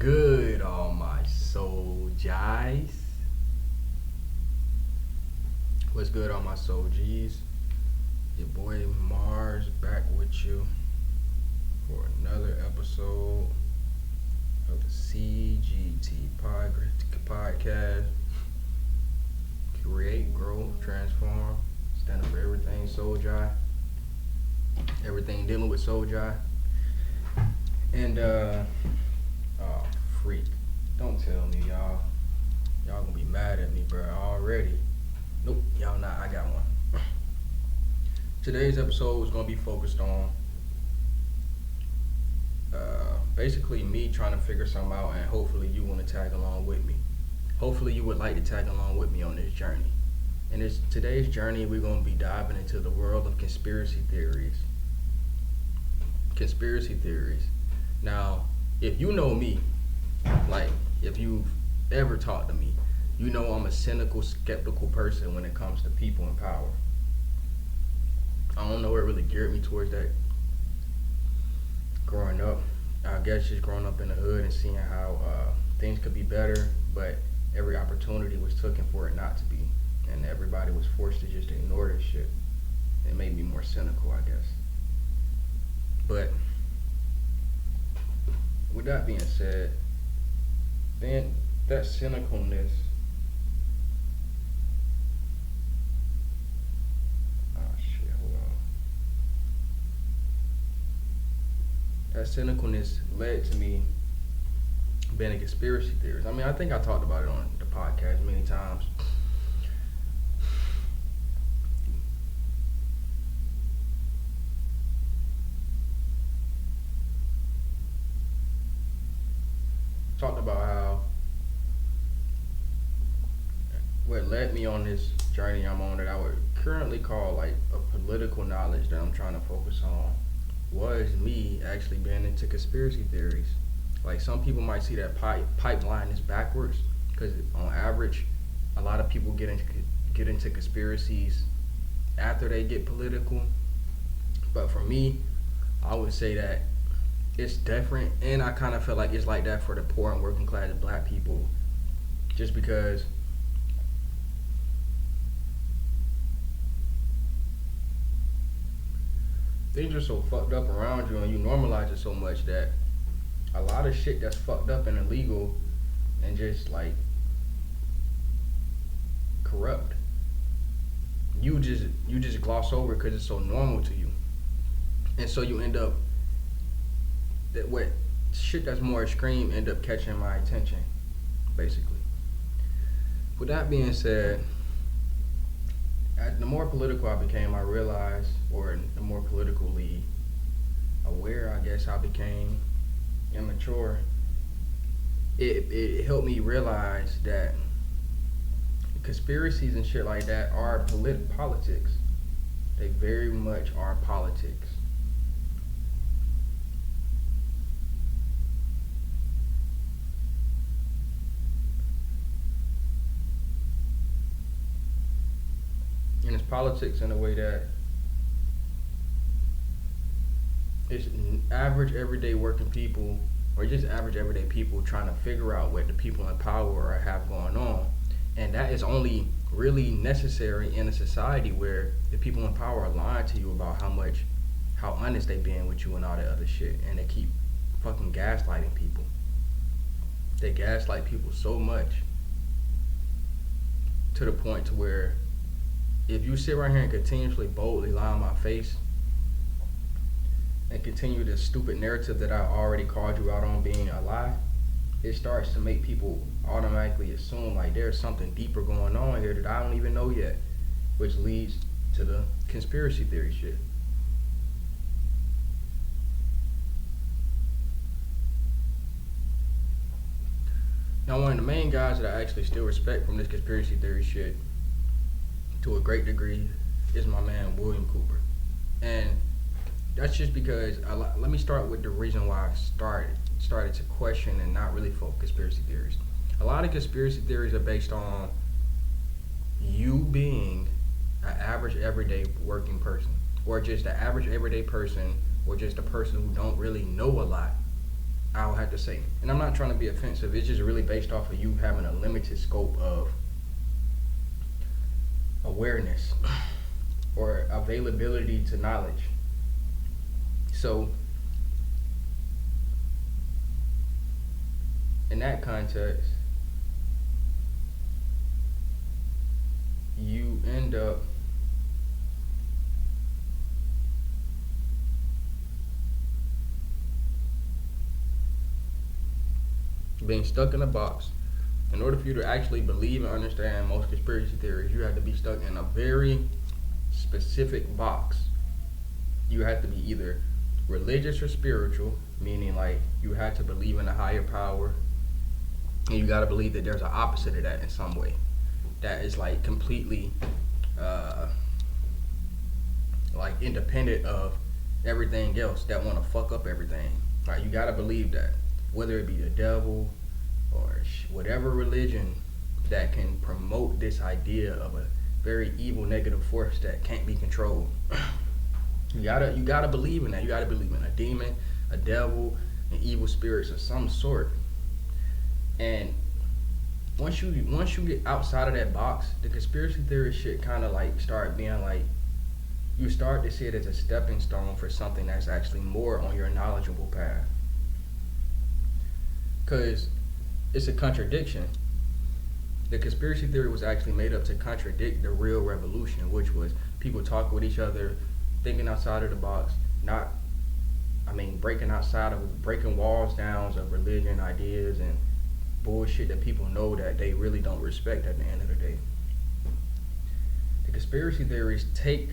good, all my soul J's? What's good, all my soul G's? Your boy Mars back with you for another episode of the CGT Podcast. Create, grow, transform, stand up for everything soul J. Everything dealing with soul J. And freak. Don't tell me, y'all. Y'all gonna be mad at me, bro, already. Nope, y'all not. I got one. Today's episode is gonna be focused on basically me trying to figure something out, and hopefully you want to tag along with me. Hopefully you would like to tag along with me on this journey. In today's journey, we're gonna be diving into the world of conspiracy theories. Conspiracy theories. Now, if you know me, like if you've ever talked to me, you know I'm a cynical, skeptical person when it comes to people in power. I don't know what really geared me towards that growing up. I guess just growing up in the hood and seeing how things could be better, but every opportunity was taken for it not to be. And everybody was forced to just ignore this shit. It made me more cynical, I guess. But with that being said, then that cynicalness, that cynicalness led to me being a conspiracy theorist. I mean, I think I talked about it on the podcast many times. Talked about how what led me on this journey I'm on that I would currently call like a political knowledge that I'm trying to focus on was me actually being into conspiracy theories. Like some people might see that pipeline is backwards because on average, a lot of people get into conspiracies after they get political. But for me, I would say that it's different, and I kind of feel like it's like that for the poor and working class black people, just because things are so fucked up around you and you normalize it so much that a lot of shit that's fucked up and illegal and just like corrupt, you just gloss over because it's so normal to you, and so you end up that what shit that's more extreme end up catching my attention, basically. With that being said, the more political I became, I realized, or the more politically aware, I guess, I became, immature, it helped me realize that conspiracies and shit like that are politics. They very much are politics. And it's politics in a way that it's average everyday working people, or just average everyday people trying to figure out what the people in power have going on. And that is only really necessary in a society where the people in power are lying to you about how honest they being with you and all that other shit. And they keep fucking gaslighting people. They gaslight people so much to the point to where if you sit right here and continuously boldly lie on my face and continue this stupid narrative that I already called you out on being a lie, it starts to make people automatically assume like there's something deeper going on here that I don't even know yet, which leads to the conspiracy theory shit. Now, one of the main guys that I actually still respect from this conspiracy theory shit to a great degree is my man William Cooper. And that's just because let me start with the reason why I started to question and not really follow conspiracy theories. A lot of conspiracy theories are based on you being an average everyday working person, or just an average everyday person, or just a person who don't really know a lot I'll have to say, and I'm not trying to be offensive, it's just really based off of you having a limited scope of awareness or availability to knowledge. So, in that context, you end up being stuck in a box. In order for you to actually believe and understand most conspiracy theories, you have to be stuck in a very specific box. You have to be either religious or spiritual, meaning like you have to believe in a higher power, and you got to believe that there's an opposite of that in some way that is like completely like independent of everything else that want to fuck up everything. Right? You got to believe that, whether it be the devil or whatever religion that can promote this idea of a very evil negative force that can't be controlled. You gotta believe in that. You gotta believe in a demon, a devil, and evil spirits of some sort. And once you get outside of that box, the conspiracy theory shit kind of like start being like, you start to see it as a stepping stone for something that's actually more on your knowledgeable path. Because it's a contradiction. The conspiracy theory was actually made up to contradict the real revolution, which was people talking with each other, thinking outside of the box, breaking walls down of religion, ideas, and bullshit that people know that they really don't respect at the end of the day. The conspiracy theories take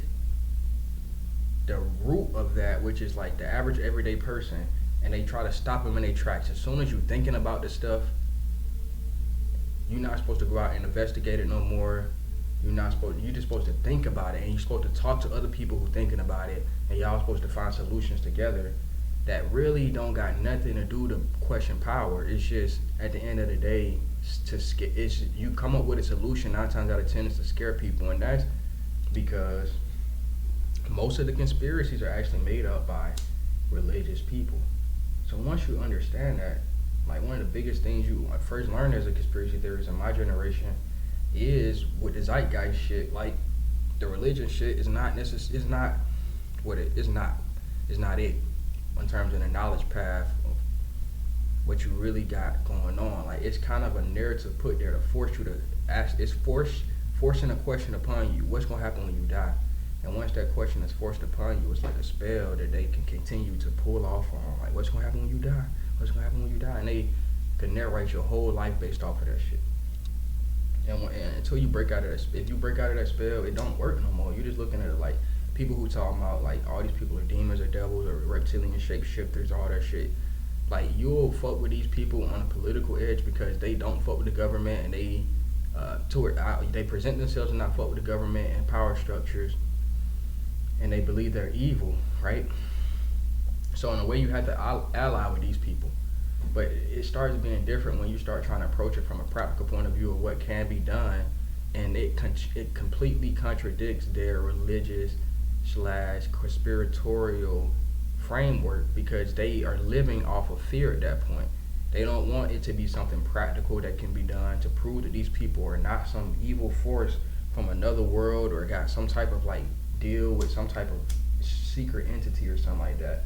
the root of that, which is like the average everyday person, and they try to stop them in their tracks. As soon as you're thinking about this stuff, you're not supposed to go out and investigate it no more. You're just supposed to think about it, and you're supposed to talk to other people who thinking about it, and y'all supposed to find solutions together that really don't got nothing to do to question power. It's just at the end of the day, you come up with a solution 9 times out of 10 is to scare people, and that's because most of the conspiracies are actually made up by religious people. So once you understand that, like one of the biggest things you first learn as a conspiracy theorist in my generation is with the zeitgeist shit. Like the religion shit is not it in terms of the knowledge path of what you really got going on. Like it's kind of a narrative put there to force you to ask. It's forcing a question upon you. What's gonna happen when you die? And once that question is forced upon you, it's like a spell that they can continue to pull off on. Like, what's gonna happen when you die? What's gonna happen when you die? And they can narrate your whole life based off of that shit. And until you break out of that, if you break out of that spell, it don't work no more. You're just looking at it like people who talk about like all these people are demons or devils or reptilian shapeshifters, all that shit. Like you'll fuck with these people on a political edge because they don't fuck with the government, and they present themselves and not fuck with the government and power structures, and they believe they're evil, right? So in a way, you have to ally with these people. But it starts being different when you start trying to approach it from a practical point of view of what can be done, and it completely contradicts their religious / conspiratorial framework, because they are living off of fear at that point. They don't want it to be something practical that can be done to prove that these people are not some evil force from another world or got some type of like deal with some type of secret entity or something like that.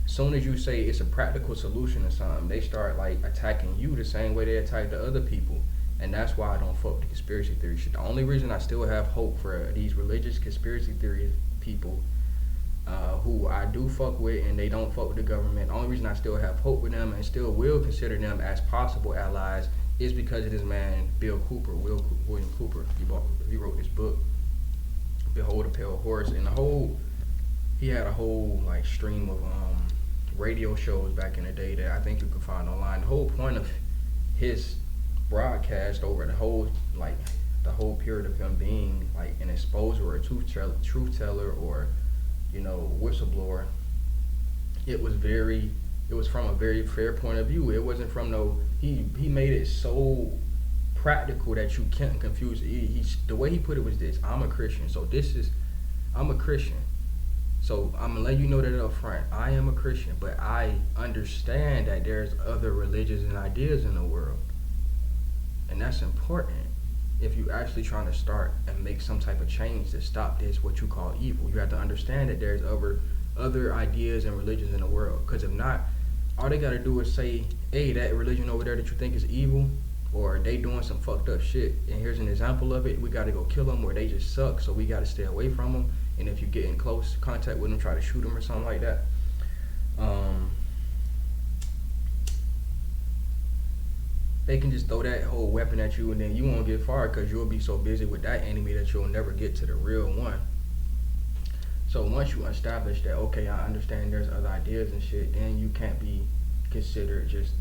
As soon as you say it's a practical solution to something, they start like attacking you the same way they attack the other people. And that's why I don't fuck with the conspiracy theory shit. The only reason I still have hope for these religious conspiracy theory people who I do fuck with, and they don't fuck with the government, the only reason I still have hope with them and still will consider them as possible allies is because of this man, William Cooper. He wrote this book, Behold a Pale Horse, and he had a whole like stream of radio shows back in the day that I think you can find online. The whole point of his broadcast over the whole period of him being like an exposer or a truth teller or whistleblower, it was from a very fair point of view. It wasn't from he made it so practical that you can't confuse it. The way he put it was this: I'm a Christian, So I'm gonna let you know that up front. I am a Christian, but I understand that there's other religions and ideas in the world, and that's important. If you actually trying to start and make some type of change to stop this, what you call evil, you have to understand that there's other ideas and religions in the world. Because if not, all they gotta do is say, "Hey, that religion over there that you think is evil, or they doing some fucked up shit, and here's an example of it. We gotta go kill them, or they just suck, so we gotta stay away from them. And if you get in close contact with them, try to shoot them or something like that." They can just throw that whole weapon at you, and then you won't get far because you'll be so busy with that enemy that you'll never get to the real one. So once you establish that, okay, I understand there's other ideas and shit, then you can't be considered just,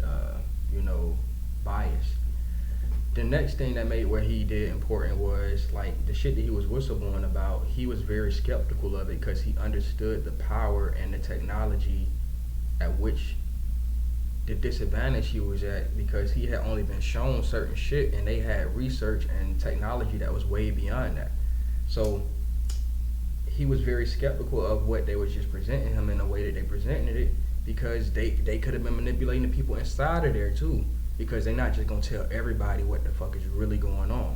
biased. The next thing that made what he did important was, like, the shit that he was whistleblowing about. He was very skeptical of it because he understood the power and the technology at which the disadvantage he was at, because he had only been shown certain shit and they had research and technology that was way beyond that. So he was very skeptical of what they was just presenting him in the way that they presented it, because they could have been manipulating the people inside of there too, because they're not just gonna tell everybody what the fuck is really going on.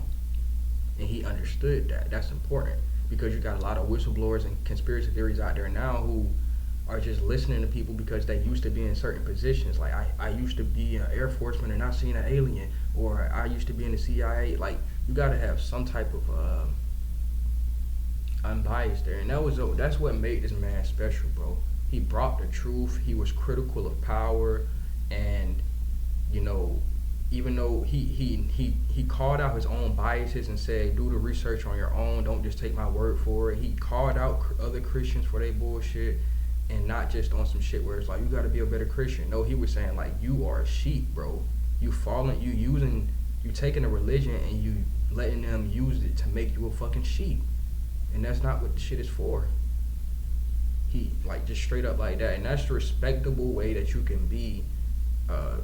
And he understood that. That's important, because you got a lot of whistleblowers and conspiracy theories out there now who are just listening to people because they used to be in certain positions. Like, I used to be an Air Forceman and I seen an alien, or I used to be in the CIA. Like, you gotta have some type of unbiased there, and that's what made this man special, bro. He brought the truth. He was critical of power, and even though he called out his own biases and said, do the research on your own, don't just take my word for it. He called out other Christians for their bullshit, and not just on some shit where it's like, you got to be a better Christian. No, he was saying, like, you are a sheep, bro. You taking a religion and you letting them use it to make you a fucking sheep, and that's not what the shit is for. He, like, just straight up like that, and that's the respectable way that you can be a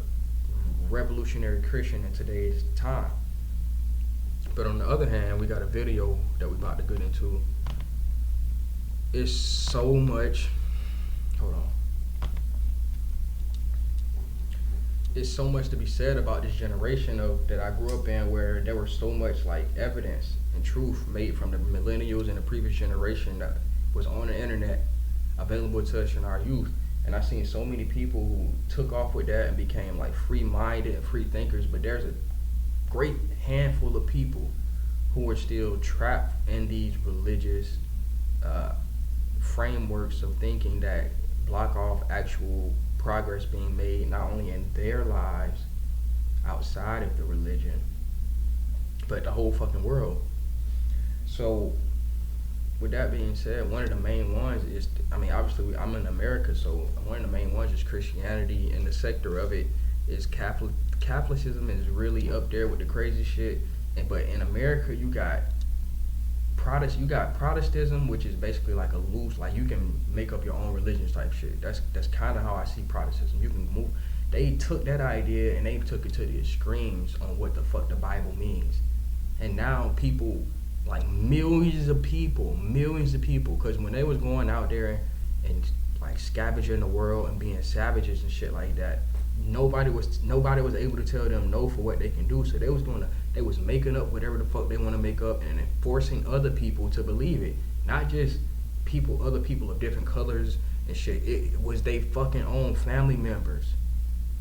revolutionary Christian in today's time. But on the other hand, we got a video that we about to get into. It's so much. Hold on. It's so much to be said about this generation that I grew up in, where there was so much, like, evidence and truth made from the millennials and the previous generation that was on the internet available to us in our youth. And I've seen so many people who took off with that and became, like, free-minded and free thinkers, but there's a great handful of people who are still trapped in these religious frameworks of thinking that block off actual progress being made, not only in their lives outside of the religion, but the whole fucking world. So with that being said, one of the main ones is, obviously I'm in America, so one of the main ones is Christianity, and the sector of it is Catholicism is really up there with the crazy shit. But in America, you got Protestantism, which is basically like a loose, like, you can make up your own religions type shit. That's kind of how I see Protestantism. You can move. They took that idea and they took it to the extremes on what the fuck the Bible means, and now people, like, millions of people, because when they was going out there and like scavenging the world and being savages and shit like that, nobody was able to tell them no for what they can do. So they was making up whatever the fuck they want to make up and forcing other people to believe it. Not just other people of different colors and shit. It was they fucking own family members.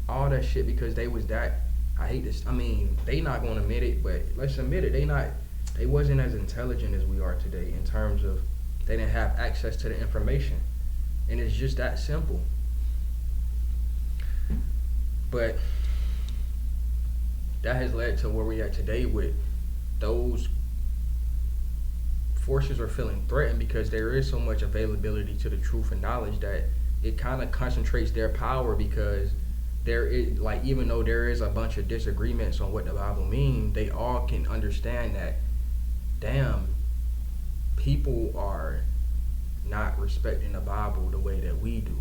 All that shit, because they was that, I hate this. They not gonna admit it, but let's admit it. They wasn't as intelligent as we are today, in terms of they didn't have access to the information. And it's just that simple. But that has led to where we are today, with those forces are feeling threatened because there is so much availability to the truth and knowledge that it kind of concentrates their power, because there is, like, even though there is a bunch of disagreements on what the Bible means, they all can understand that, damn, people are not respecting the Bible the way that we do.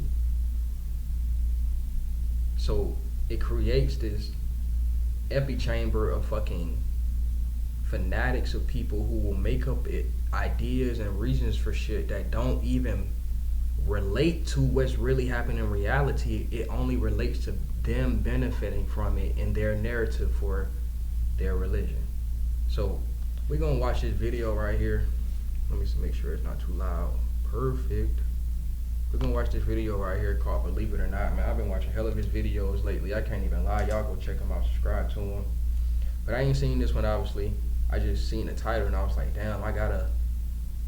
So it creates this epichamber of fucking fanatics of people who will make up ideas and reasons for shit that don't even relate to what's really happening in reality. It only relates to them benefiting from it in their narrative for their religion. So we're gonna watch this video right here. Let me just make sure it's not too loud. Perfect. We're gonna watch this video right here called Believe It or Not. Man, I've been watching hell of his videos lately. I can't even lie. Y'all go check him out, subscribe to him. But I ain't seen this one, obviously. I just seen the title and I was like, damn, I gotta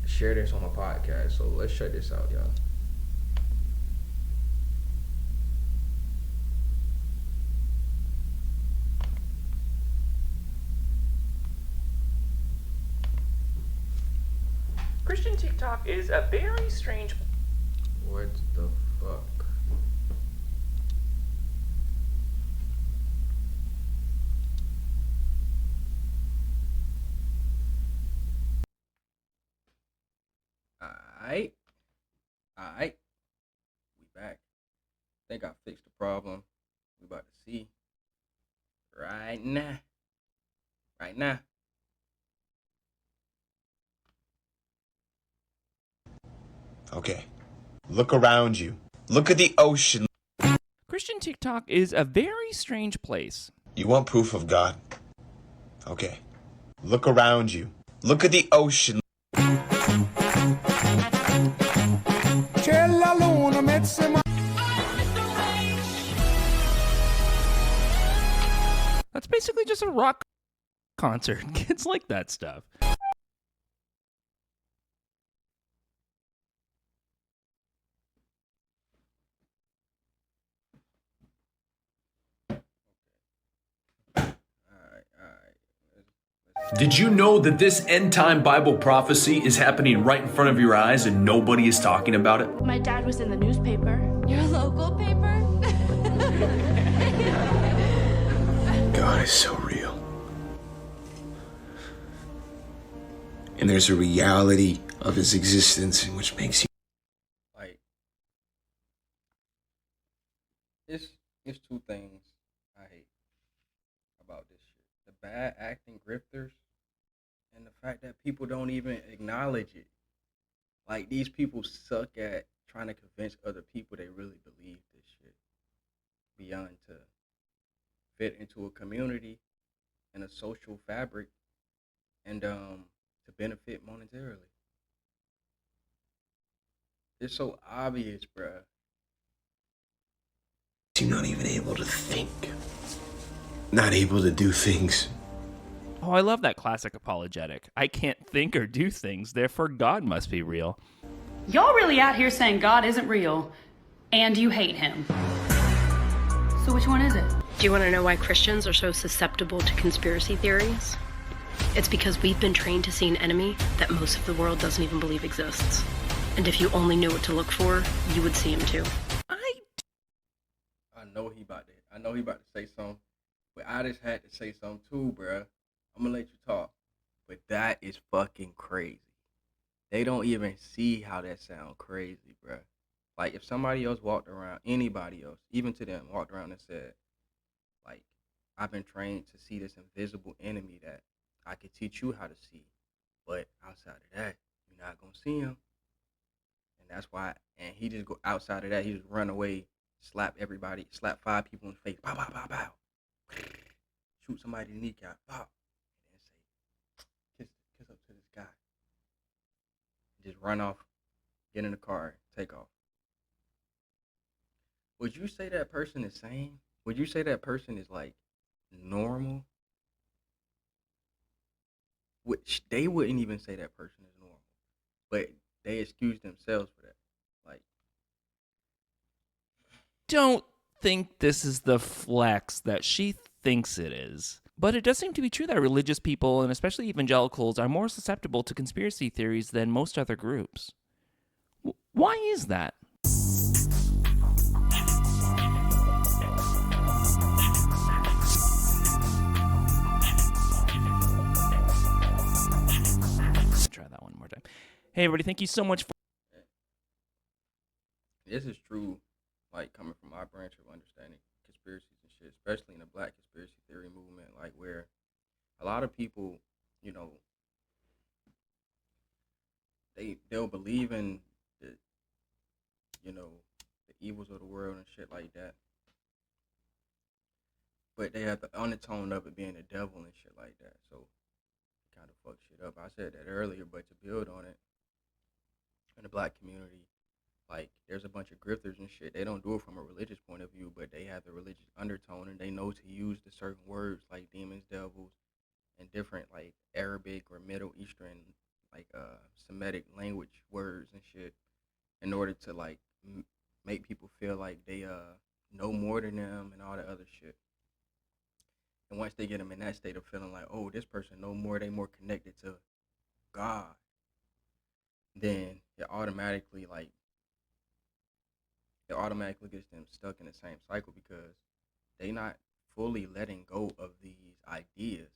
share this on my podcast. So let's check this out, y'all. Christian TikTok is a very strange. What the fuck? Alright. Alright. We back. Think I fixed the problem. We about to see. Right now. Right now. Okay. Look around you. Look at the ocean. Christian TikTok is a very strange place. You want proof of God? Okay. Look around you. Look at the ocean. That's basically just a rock concert. Kids like that stuff. Did you know that this end-time Bible prophecy is happening right in front of your eyes and nobody is talking about it? My dad was in the newspaper. Your local paper? God is so real. And there's a reality of his existence in which makes you. Like, it's two things I hate about this shit. The bad acting grifters and the fact that people don't even acknowledge it. Like, these people suck at trying to convince other people they really believe this shit. Beyond to fit into a community and a social fabric and to benefit monetarily. It's so obvious, bruh. You're not even able to think. Not able to do things. Oh, I love that classic apologetic. I can't think or do things, therefore God must be real. Y'all really out here saying God isn't real, and you hate him. So which one is it? Do you want to know why Christians are so susceptible to conspiracy theories? It's because we've been trained to see an enemy that most of the world doesn't even believe exists. And if you only knew what to look for, you would see him too. I know he about to say something, but I just had to say something too, bruh. I'm gonna let you talk, but that is fucking crazy. They don't even see how that sound crazy, bruh. Like, if somebody else walked around, anybody else, even to them, walked around and said, like, I've been trained to see this invisible enemy that I could teach you how to see, but outside of that, you're not gonna see him. And that's why, and he just go outside of that, he just run away, slap everybody, slap 5 people in the face, pow, pow, pow, pow. Shoot somebody in the kneecap, pow. And say, kiss up to this guy. Just run off, get in the car, take off. Would you say that person is sane? Would you say that person is like normal? Which they wouldn't even say that person is normal, but they excuse themselves for that. Like, Don't think this is the flex that she thinks it is. But it does seem to be true that religious people, and especially evangelicals, are more susceptible to conspiracy theories than most other groups. Why is that? Try that one more time. Hey, everybody, thank you so much for... this is true, like, coming from my branch of understanding conspiracies and shit, especially in the black conspiracy theory movement, like, where a lot of people, you know, they'll believe in you know, the evils of the world and shit like that. But they have the undertone of it being the devil and shit like that. So it kind of fucks shit up. I said that earlier, but to build on it, in the black community, like there's a bunch of grifters and shit. They don't do it from a religious point of view, but they have the religious undertone and they know to use the certain words like demons, devils, and different like Arabic or Middle Eastern like Semitic language words and shit in order to like make people feel like they know more than them and all that other shit. And once they get them in that state of feeling like, oh, this person know more, they more connected to God, then it automatically gets them stuck in the same cycle because they not fully letting go of these ideas.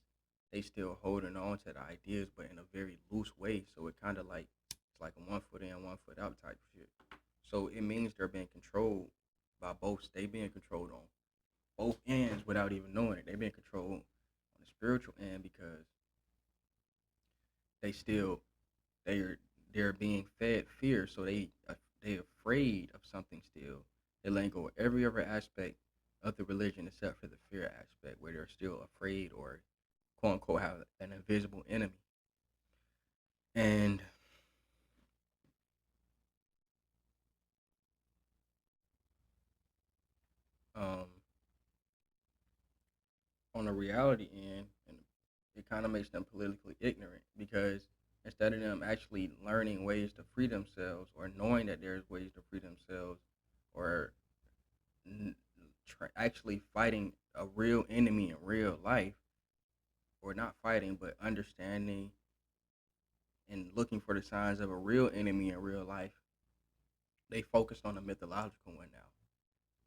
They still holding on to the ideas, but in a very loose way. So it kind of like it's like a 1 foot in, 1 foot out type shit. So it means they're being controlled by both. They being controlled on both ends without even knowing it. They being controlled on the spiritual end because they're being fed fear. So they afraid of something still. They letting go of every other aspect of the religion except for the fear aspect, where they're still afraid or quote unquote have an invisible enemy. And on the reality end, and it kind of makes them politically ignorant because instead of them actually learning ways to free themselves or knowing that there's ways to free themselves or actually fighting a real enemy in real life, or not fighting but understanding and looking for the signs of a real enemy in real life, they focus on the mythological one now,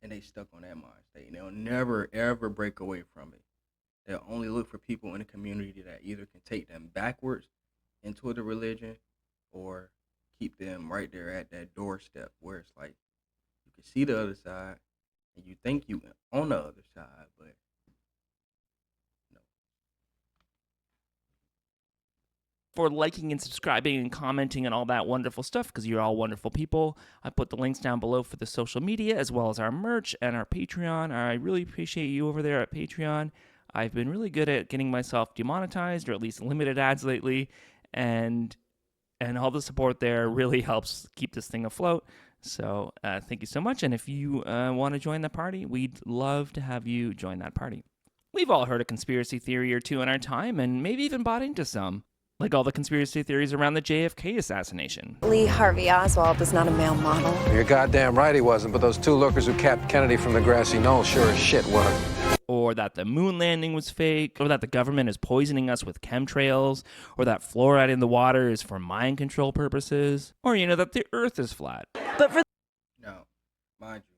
and they stuck on that mind state, and they'll never ever break away from it. They'll only look for people in the community that either can take them backwards into the religion or keep them right there at that doorstep where it's like you can see the other side and you think you on the other side, but no. For liking and subscribing and commenting and all that wonderful stuff, because you're all wonderful people. I put the links down below for the social media as well as our merch and our Patreon. I really appreciate you over there at Patreon. I've been really good at getting myself demonetized or at least limited ads lately, and all the support there really helps keep this thing afloat. So thank you so much. And if you want to join the party, we'd love to have you join that party. We've all heard a conspiracy theory or two in our time and maybe even bought into some. Like all the conspiracy theories around the JFK assassination. Lee Harvey Oswald was not a male model. You're goddamn right he wasn't, but those two lookers who capped Kennedy from the grassy knoll sure as shit were. Or that the moon landing was fake, or that the government is poisoning us with chemtrails, or that fluoride in the water is for mind control purposes, or, that the earth is flat. But for Now, mind you,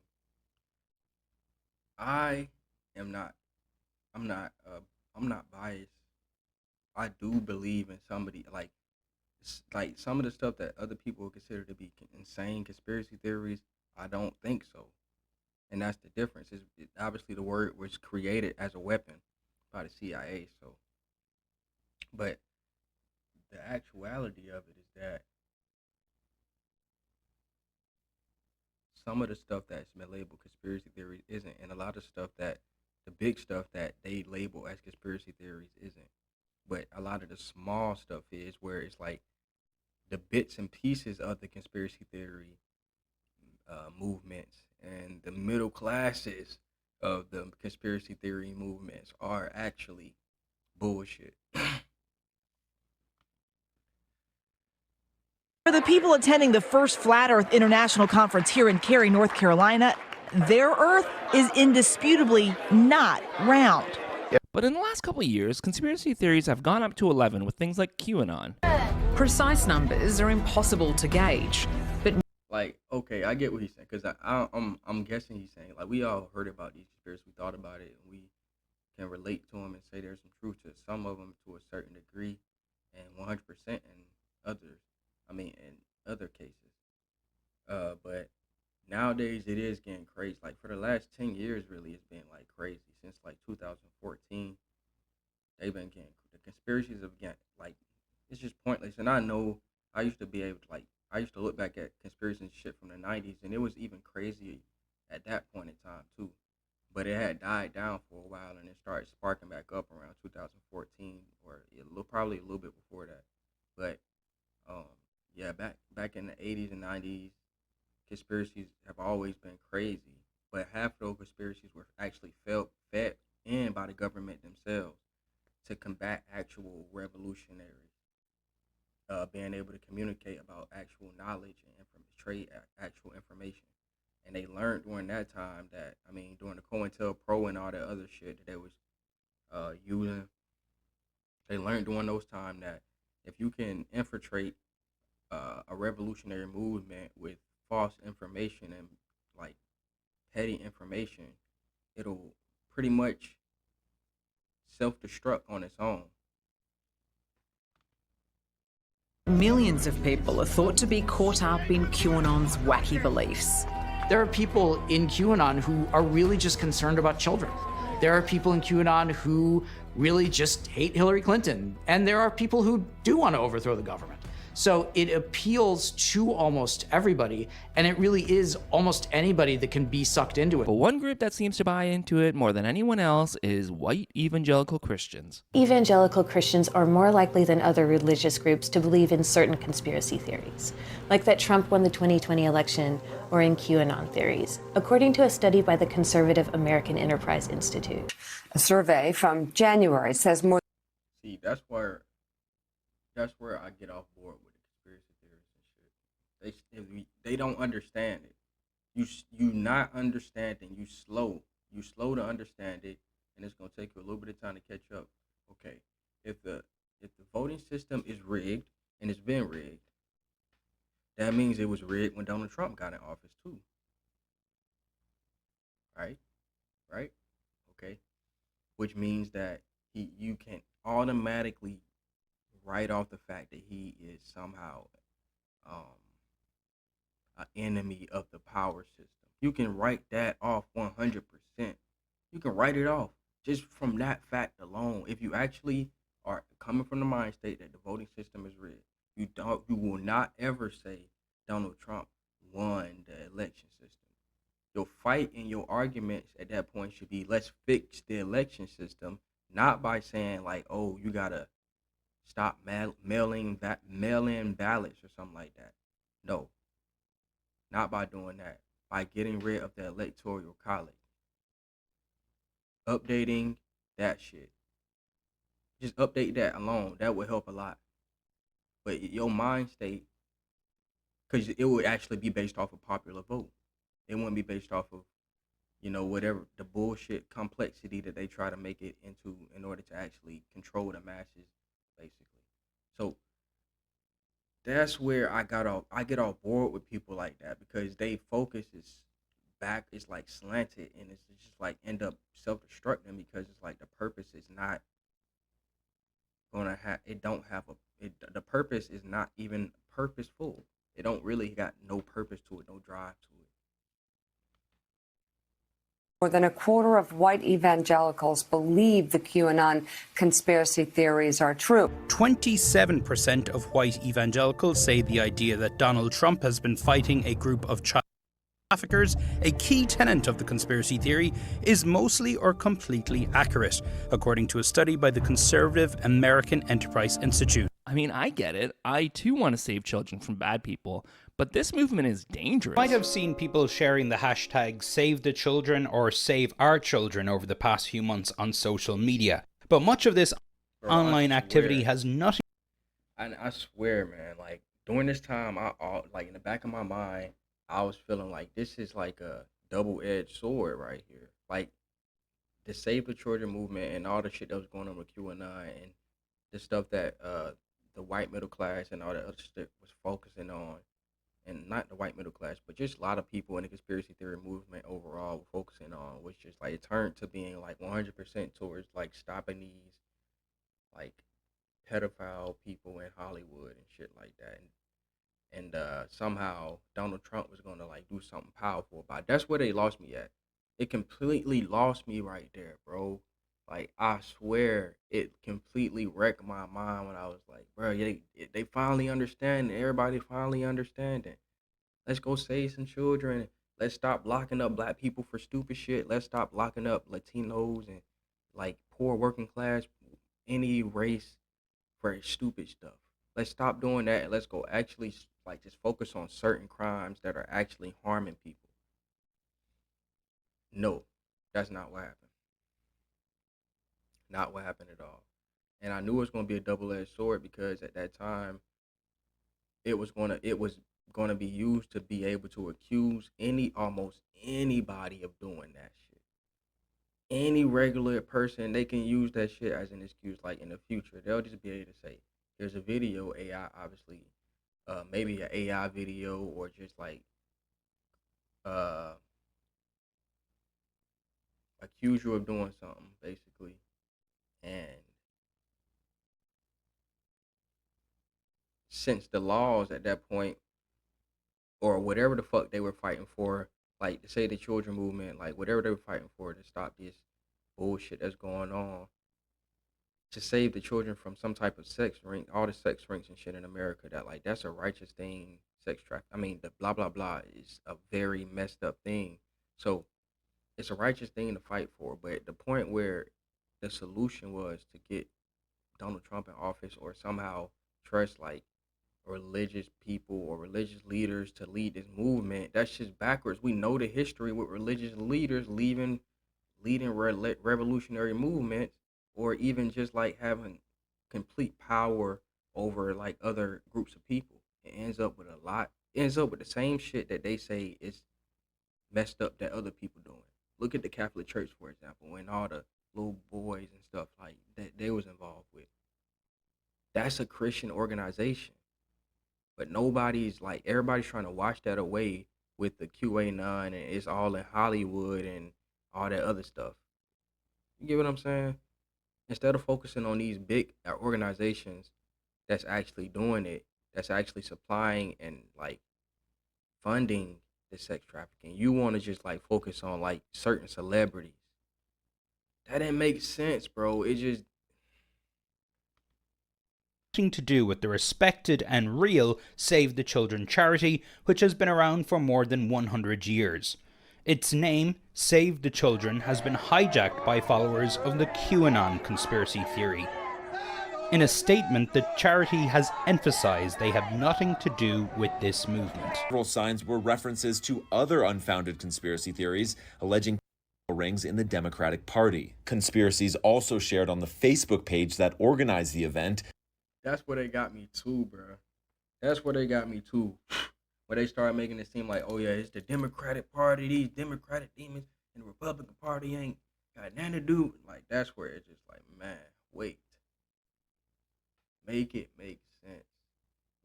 I'm not biased. I do believe in somebody like some of the stuff that other people would consider to be insane conspiracy theories. I don't think so, and that's the difference. Obviously the word was created as a weapon by the CIA. So, but the actuality of it is that some of the stuff that's been labeled conspiracy theories isn't, and a lot of stuff that the big stuff that they label as conspiracy theories isn't. But a lot of the small stuff is, where it's like the bits and pieces of the conspiracy theory movements and the middle classes of the conspiracy theory movements are actually bullshit. For the people attending the first Flat Earth International Conference here in Cary, North Carolina, their Earth is indisputably not round. But in the last couple of years, conspiracy theories have gone up to 11 with things like QAnon. Precise numbers are impossible to gauge, but like, okay, I get what he's saying, because I'm guessing he's saying, like, we all heard about these conspiracies, we thought about it, and we can relate to them and say there's some truth to some of them to a certain degree, and 100% in other cases. But nowadays it is getting crazy. Like for the last 10 years, really, it's been like crazy. Since like 2014, they've been getting, the conspiracies have getting, like, it's just pointless. And I know I used to be able to like I used to look back at conspiracy and shit from the 90s, and it was even crazy at that point in time too. But it had died down for a while, and it started sparking back up around 2014, or probably a little bit before that. But um, yeah, back in the 80s and 90s, conspiracies have always been crazy. But half of those conspiracies were actually fed in by the government themselves to combat actual revolutionaries, being able to communicate about actual knowledge and trade actual information. And they learned during that time that, I mean, during the COINTELPRO and all that other shit that they was using, they learned during those time that if you can infiltrate a revolutionary movement with false information and like petty information, it'll pretty much self-destruct on its own. Millions of people are thought to be caught up in QAnon's wacky beliefs. There are people in QAnon who are really just concerned about children. There are people in QAnon who really just hate Hillary Clinton. And there are people who do want to overthrow the government. So it appeals to almost everybody, and it really is almost anybody that can be sucked into it. But one group that seems to buy into it more than anyone else is white evangelical Christians. Evangelical Christians are more likely than other religious groups to believe in certain conspiracy theories, like that Trump won the 2020 election or in QAnon theories, according to a study by the Conservative American Enterprise Institute. A survey from January says more. See, that's where I get off board with the conspiracy theories and shit. They don't understand it. You not understanding. You slow to understand it, and it's gonna take you a little bit of time to catch up. Okay, if the voting system is rigged and it's been rigged, that means it was rigged when Donald Trump got in office too. Right? Okay. Which means that you can automatically write off the fact that he is somehow an enemy of the power system. You can write that off 100%. You can write it off just from that fact alone. If you actually are coming from the mind state that the voting system is rigged, you will not ever say Donald Trump won the election system. Your fight and your arguments at that point should be, let's fix the election system, not by saying like, oh, you gotta stop mail-in ballots or something like that. No, not by doing that. By getting rid of the electoral college, updating that shit. Just update that alone. That would help a lot. But your mind state, because it would actually be based off of popular vote. It wouldn't be based off of, whatever the bullshit complexity that they try to make it into in order to actually control the masses, basically. So that's where I get off board with people like that, because they focus is back, it's like slanted, and it's just like end up self-destructing, because it's like the purpose is not gonna have, the purpose is not even purposeful. It don't really got no purpose to it, no drive to it. More than a quarter of white evangelicals believe the QAnon conspiracy theories are true. 27% of white evangelicals say the idea that Donald Trump has been fighting a group of child traffickers, a key tenet of the conspiracy theory, is mostly or completely accurate, according to a study by the Conservative American Enterprise Institute. I mean, I get it. I too want to save children from bad people, but this movement is dangerous. You might have seen people sharing the hashtag Save the Children or Save Our Children over the past few months on social media. But much of this online activity has nothing. And I swear, man, like during this time, like in the back of my mind, I was feeling like this is like a double-edged sword right here. Like the Save the Children movement and all the shit that was going on with QAnon and the stuff that the white middle class and all that other shit was focusing on, and not the white middle class, but just a lot of people in the conspiracy theory movement overall were focusing on, was just like it turned to being like 100% towards like stopping these like pedophile people in Hollywood and shit like that, and somehow Donald Trump was gonna like do something powerful about it. That's where they lost me at. It completely lost me right there, bro. Like, I swear it completely wrecked my mind when I was like, bro, they finally understand. Everybody finally understanding. Let's go save some children. Let's stop locking up black people for stupid shit. Let's stop locking up Latinos and like poor working class, any race for stupid stuff. Let's stop doing that and let's go actually like just focus on certain crimes that are actually harming people. No, that's not what happened. Not what happened at all. And I knew it was going to be a double-edged sword because at that time it was going to be used to be able to accuse almost anybody of doing that shit. Any regular person, they can use that shit as an excuse. Like in the future, they'll just be able to say, "There's a video AI, obviously, maybe an AI video or just like accuse you of doing something, basically." And since the laws at that point, or whatever the fuck they were fighting for, like to say the children movement, like whatever they were fighting for to stop this bullshit that's going on, to save the children from some type of sex ring, all the sex rings and shit in America, that like that's a righteous thing. Sex traffic, I mean, the blah blah blah is a very messed up thing. So it's a righteous thing to fight for. But the point where the solution was to get Donald Trump in office or somehow trust like religious people or religious leaders to lead this movement, that's just backwards. We know the history with religious leaders leading revolutionary movements, or even just like having complete power over like other groups of people. It ends up with the same shit that they say is messed up that other people doing. Look at the Catholic Church, for example, and all the little boys and stuff like that they was involved with. That's a Christian organization. But everybody's trying to wash that away with the QAnon and it's all in Hollywood and all that other stuff. You get what I'm saying? Instead of focusing on these big organizations that's actually doing it, that's actually supplying and like funding the sex trafficking, you want to just like focus on like certain celebrities. That didn't make sense, bro. It just to do with the respected and real Save the Children charity, which has been around for more than 100 years. Its name, Save the Children, has been hijacked by followers of the QAnon conspiracy theory. In a statement, the charity has emphasized they have nothing to do with this movement. Several signs were references to other unfounded conspiracy theories alleging rings in the Democratic Party. Conspiracies also shared on the Facebook page that organized the event. That's where they got me too, bro. That's where they got me too. Where they started making it seem like, oh yeah, it's the Democratic Party, these Democratic demons, and the Republican Party ain't got nothing to do. Like, that's where it's just like, man, wait. Make it make sense.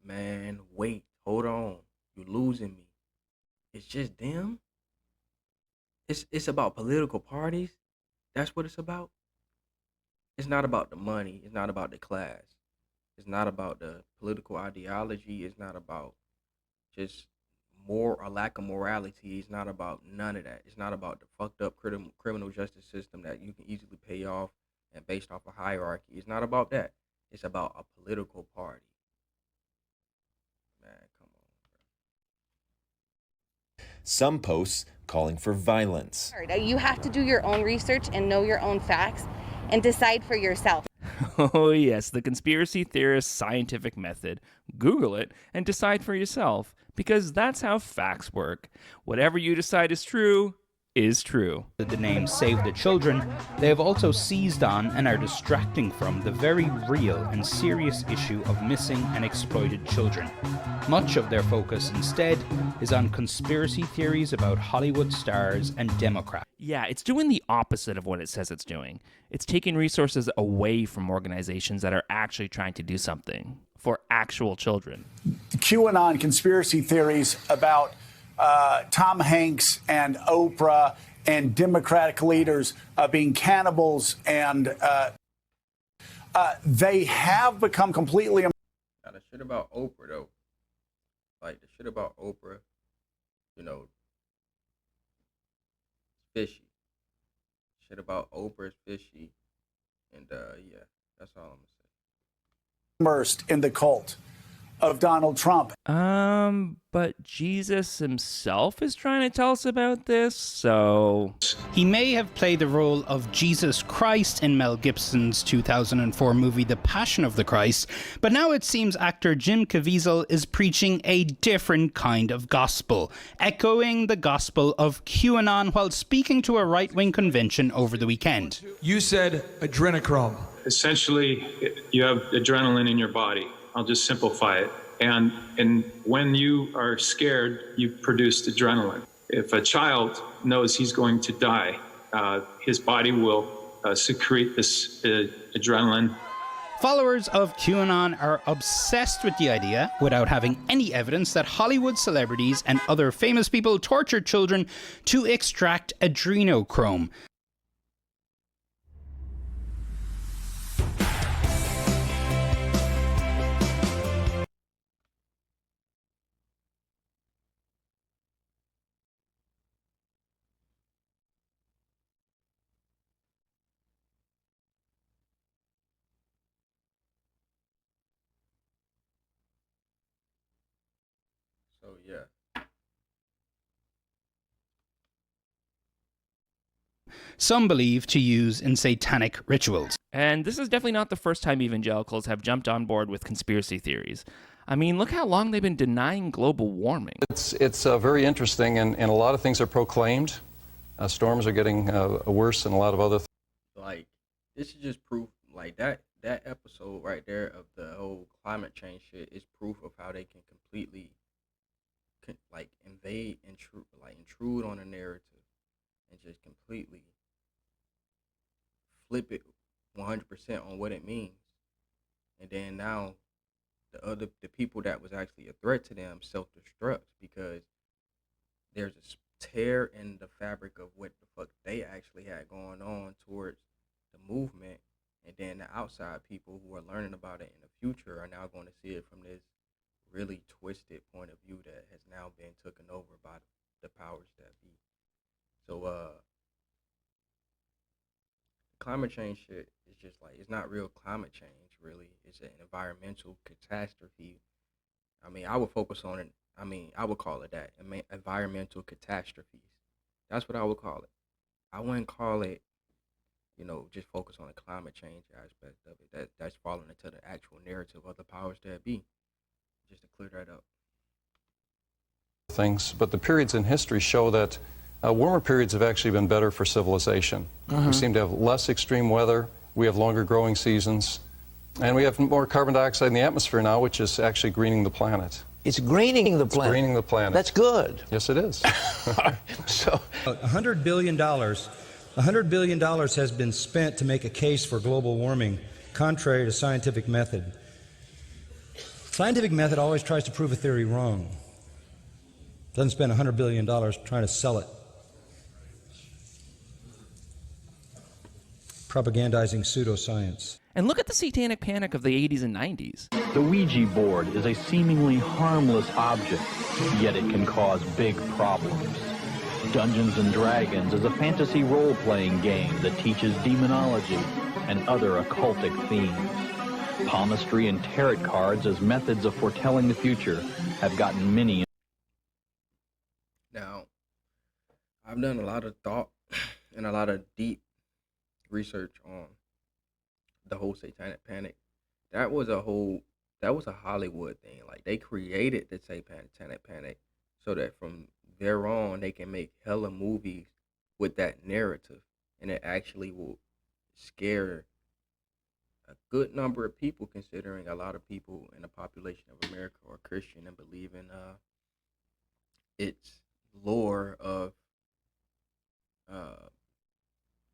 Man, wait. Hold on. You're losing me. It's just them? It's about political parties? That's what it's about? It's not about the money. It's not about the class. It's not about the political ideology. It's not about just more or lack of morality. It's not about none of that. It's not about the fucked up criminal justice system that you can easily pay off and based off a hierarchy. It's not about that. It's about a political party. Man, come on. Some posts calling for violence. You have to do your own research and know your own facts and decide for yourself. Oh, yes, the conspiracy theorist scientific method. Google it and decide for yourself, because that's how facts work. Whatever you decide is true. The name Save the Children, they have also seized on and are distracting from the very real and serious issue of missing and exploited children. Much of their focus instead is on conspiracy theories about Hollywood stars and Democrats. Yeah, it's doing the opposite of what it says it's doing. It's taking resources away from organizations that are actually trying to do something for actual children. QAnon conspiracy theories about Tom Hanks and Oprah and Democratic leaders being cannibals, and they have become completely. Now, the shit about Oprah, though, like the shit about Oprah, you know, fishy. Shit about Oprah is fishy. And yeah, that's all I'm gonna say. Immersed in the cult of Donald Trump. But Jesus himself is trying to tell us about this, so... He may have played the role of Jesus Christ in Mel Gibson's 2004 movie The Passion of the Christ, but now it seems actor Jim Caviezel is preaching a different kind of gospel, echoing the gospel of QAnon while speaking to a right-wing convention over the weekend. You said adrenochrome. Essentially, you have adrenaline in your body. I'll just simplify it. And when you are scared, you produce adrenaline. If a child knows he's going to die, his body will secrete this adrenaline. Followers of QAnon are obsessed with the idea, without having any evidence, that Hollywood celebrities and other famous people torture children to extract adrenochrome. So yeah. Some believe to use in satanic rituals. And this is definitely not the first time evangelicals have jumped on board with conspiracy theories. I mean, look how long they've been denying global warming. It's very interesting, and a lot of things are proclaimed. Storms are getting worse, and a lot of other things. Like, this is just proof, like that episode right there of the whole climate change shit is proof of how they can completely like intrude on a narrative and just completely flip it 100% on what it means. And then now the people that was actually a threat to them self-destruct because there's a tear in the fabric of what the fuck they actually had going on towards the movement. And then the outside people who are learning about it in the future are now going to see it from this really twisted point of view that has now been taken over by the powers that be. So climate change shit is just like, it's not real climate change really. It's an environmental catastrophe. I mean, I would focus on it. I mean, I would call it that. Environmental catastrophes. That's what I would call it. I wouldn't call it, just focus on the climate change aspect of it. That's falling into the actual narrative of the powers that be. Just to clear that up. Things, but the periods in history show that warmer periods have actually been better for civilization. We seem to have less extreme weather, we have longer growing seasons, and we have more carbon dioxide in the atmosphere now, which is actually greening the planet. It's greening the planet. It's greening the planet. That's good. Yes, it is. So, $100 billion. $100 billion has been spent to make a case for global warming, contrary to scientific method. Scientific method always tries to prove a theory wrong. Doesn't spend $100 billion trying to sell it. Propagandizing pseudoscience. And look at the satanic panic of the 80s and 90s. The Ouija board is a seemingly harmless object, yet it can cause big problems. Dungeons and Dragons is a fantasy role-playing game that teaches demonology and other occultic themes. Palmistry and tarot cards as methods of foretelling the future have gotten many. Now, I've done a lot of thought and a lot of deep research on the whole satanic panic. That was a Hollywood thing. Like, they created the satanic panic so that from there on they can make hella movies with that narrative, and it actually will scare a good number of people, considering a lot of people in the population of America are Christian and believe in its lore of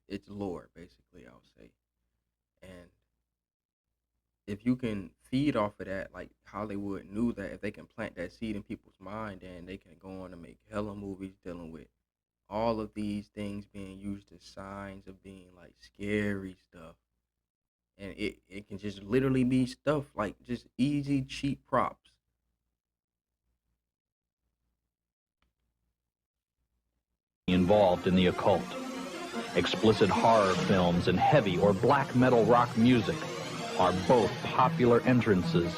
its lore, basically, I'll say. And if you can feed off of that, like Hollywood knew that if they can plant that seed in people's mind, then they can go on and make hella movies dealing with all of these things being used as signs of being like scary stuff. And it can just literally be stuff like just easy, cheap props. Involved in the occult. Explicit horror films and heavy or black metal rock music are both popular entrances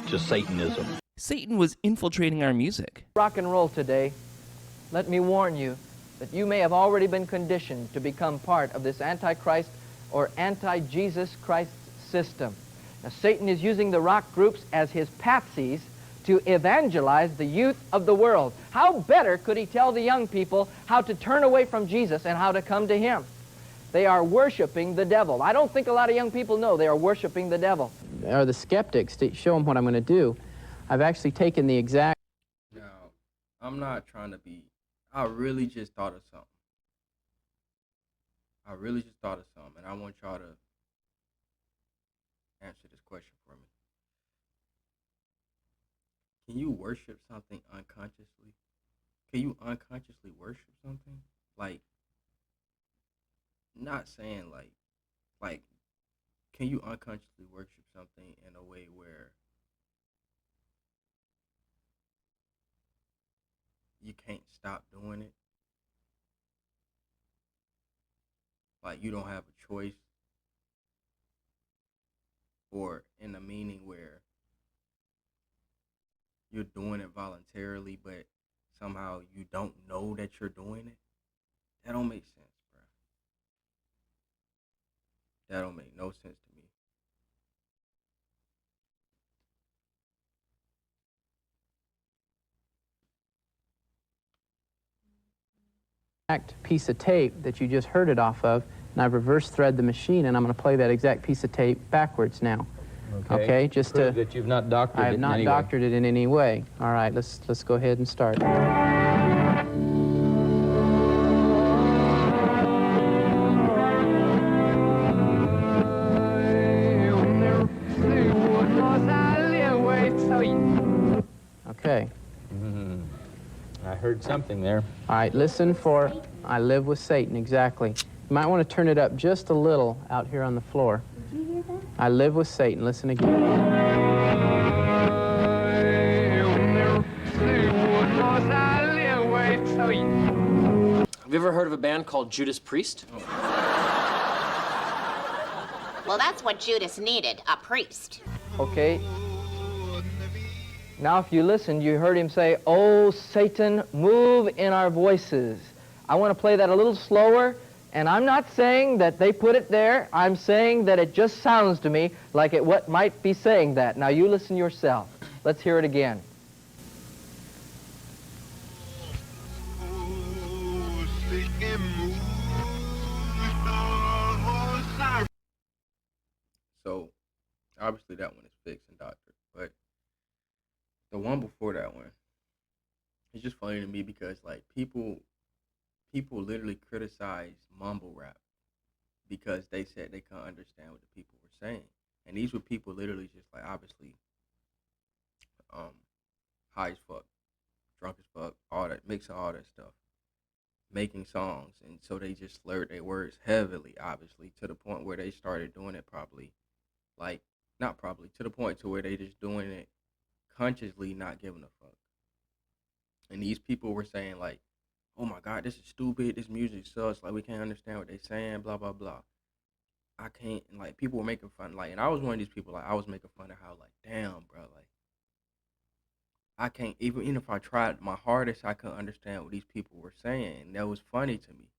to Satanism. Satan was infiltrating our music. Rock and roll today, let me warn you that you may have already been conditioned to become part of this Antichrist or anti-Jesus Christ system. Now, Satan is using the rock groups as his patsies to evangelize the youth of the world. How better could he tell the young people how to turn away from Jesus and how to come to him? They are worshiping the devil. I don't think a lot of young people know they are worshiping the devil. Or the skeptics, to show them what I'm going to do, I've actually taken the exact... Now, I'm not trying to be... I really just thought of something. And I want y'all to answer this question for me. Can you worship something unconsciously? Can you unconsciously worship something? Like, not saying like, can you unconsciously worship something in a way where you can't stop doing it? Like, you don't have a choice? Or in a meaning where you're doing it voluntarily, but somehow you don't know that you're doing it? That don't make sense, bro. That don't make no sense to me. piece of tape that you just heard it off of, and I've reverse thread the machine, and I'm going to play that exact piece of tape backwards now. Okay, just prove that you've not doctored it I have not doctored it in any way. All right, let's go ahead and start. Okay. I heard something there. All right, listen for I live with Satan, exactly. You might want to turn it up just a little out here on the floor. Did you hear that? I live with Satan. Listen again. Have you ever heard of a band called Judas Priest? Well, that's what Judas needed, a priest. Okay. Now, if you listened, you heard him say, "Oh, Satan, move in our voices." I want to play that a little slower, and I'm not saying that they put it there. I'm saying that it just sounds to me like it what might be saying that. Now, you listen yourself. Let's hear it again. So, obviously that one is fixed and doctored, but the one before that one, it's just funny to me because, like, people literally criticize mumble rap because they said they couldn't understand what the people were saying. And these were people literally just, like, obviously high as fuck, drunk as fuck, all that, mix of all that stuff, making songs. And so they just slurred their words heavily, obviously, to the point where they started doing it to the point to where they just doing it consciously, not giving a fuck. And these people were saying, like, "Oh my God, this is stupid, this music sucks, like, we can't understand what they're saying, blah, blah, blah." I can't, like, people were making fun, like, and I was one of these people, like, I was making fun of how, like, damn, bro, like, I can't, even if I tried my hardest, I couldn't understand what these people were saying, and that was funny to me.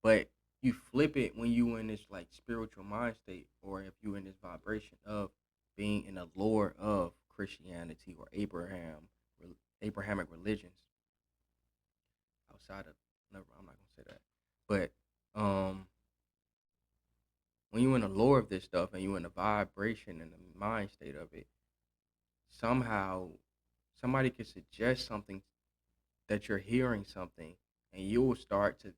But you flip it when you in this, like, spiritual mind state, or if you in this vibration of being in the lore of Christianity or Abrahamic religions. Outside of, never, I'm not gonna say that. But when you in the lore of this stuff and you in the vibration and the mind state of it, somehow somebody can suggest something that you're hearing something, and you'll start to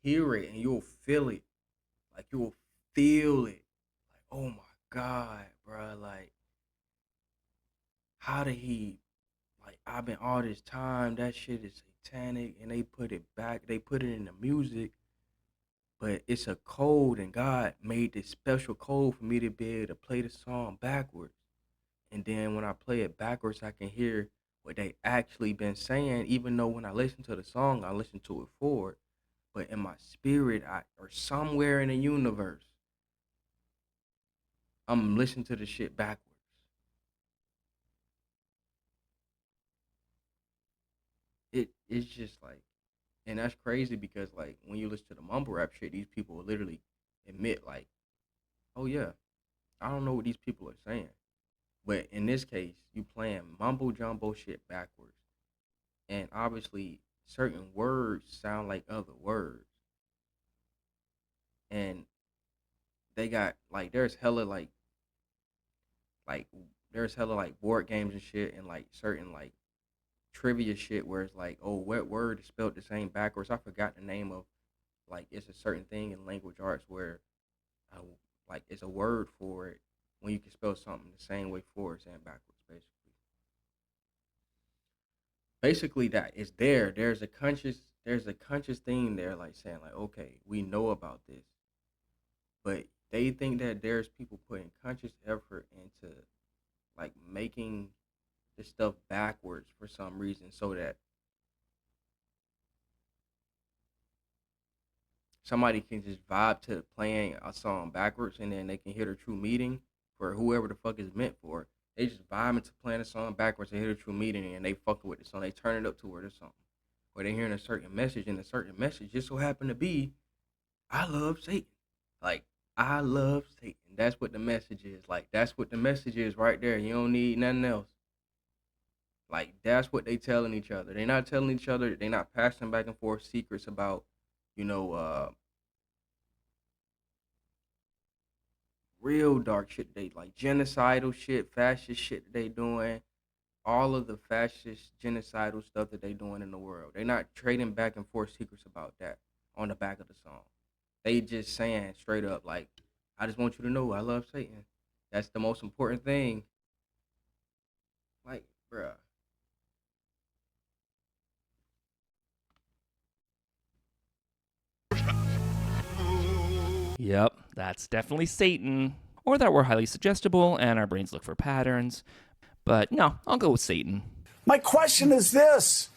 hear it and you'll feel it. Like, you will feel it. Like, oh my God, bro, like, how did he, like, I've been all this time, that shit is satanic, and they put it back, they put it in the music, but it's a code, and God made this special code for me to be able to play the song backwards. And then when I play it backwards, I can hear what they actually been saying, even though when I listen to the song, I listen to it forward. but in my spirit, or somewhere in the universe, I'm listening to the shit backwards. It's just like, and that's crazy because like when you listen to the mumble rap shit, these people will literally admit like, oh yeah, I don't know what these people are saying. But in this case, you playing mumbo jumbo shit backwards. And obviously certain words sound like other words. And they got like there's hella like there's hella like board games and shit and like certain like trivia shit where it's like, oh, what word is spelled the same backwards? I forgot the name of, like, it's a certain thing in language arts where like it's a word for it when you can spell something the same way forwards and backwards, basically that is there. There's a conscious thing there, like saying like, okay, we know about this, but they think that there's people putting conscious effort into like making the stuff backwards for some reason, so that somebody can just vibe to playing a song backwards, and then they can hear the true meaning for whoever the fuck is meant for. They just vibe into playing a song backwards and hear the true meaning, and they fucking with the song. They turn it up to where there's something, or they're hearing a certain message, and the certain message just so happen to be, I love Satan. Like, I love Satan. That's what the message is. Like, that's what the message is right there. You don't need nothing else. Like, that's what they telling each other. They're not telling each other. They're not passing back and forth secrets about, real dark shit. They like genocidal shit, fascist shit that they doing. All of the fascist, genocidal stuff that they doing in the world. They're not trading back and forth secrets about that on the back of the song. They just saying straight up, like, I just want you to know I love Satan. That's the most important thing. Like, bruh. Yep, that's definitely Satan. Or that we're highly suggestible and our brains look for patterns. But no, I'll go with Satan. My question is this.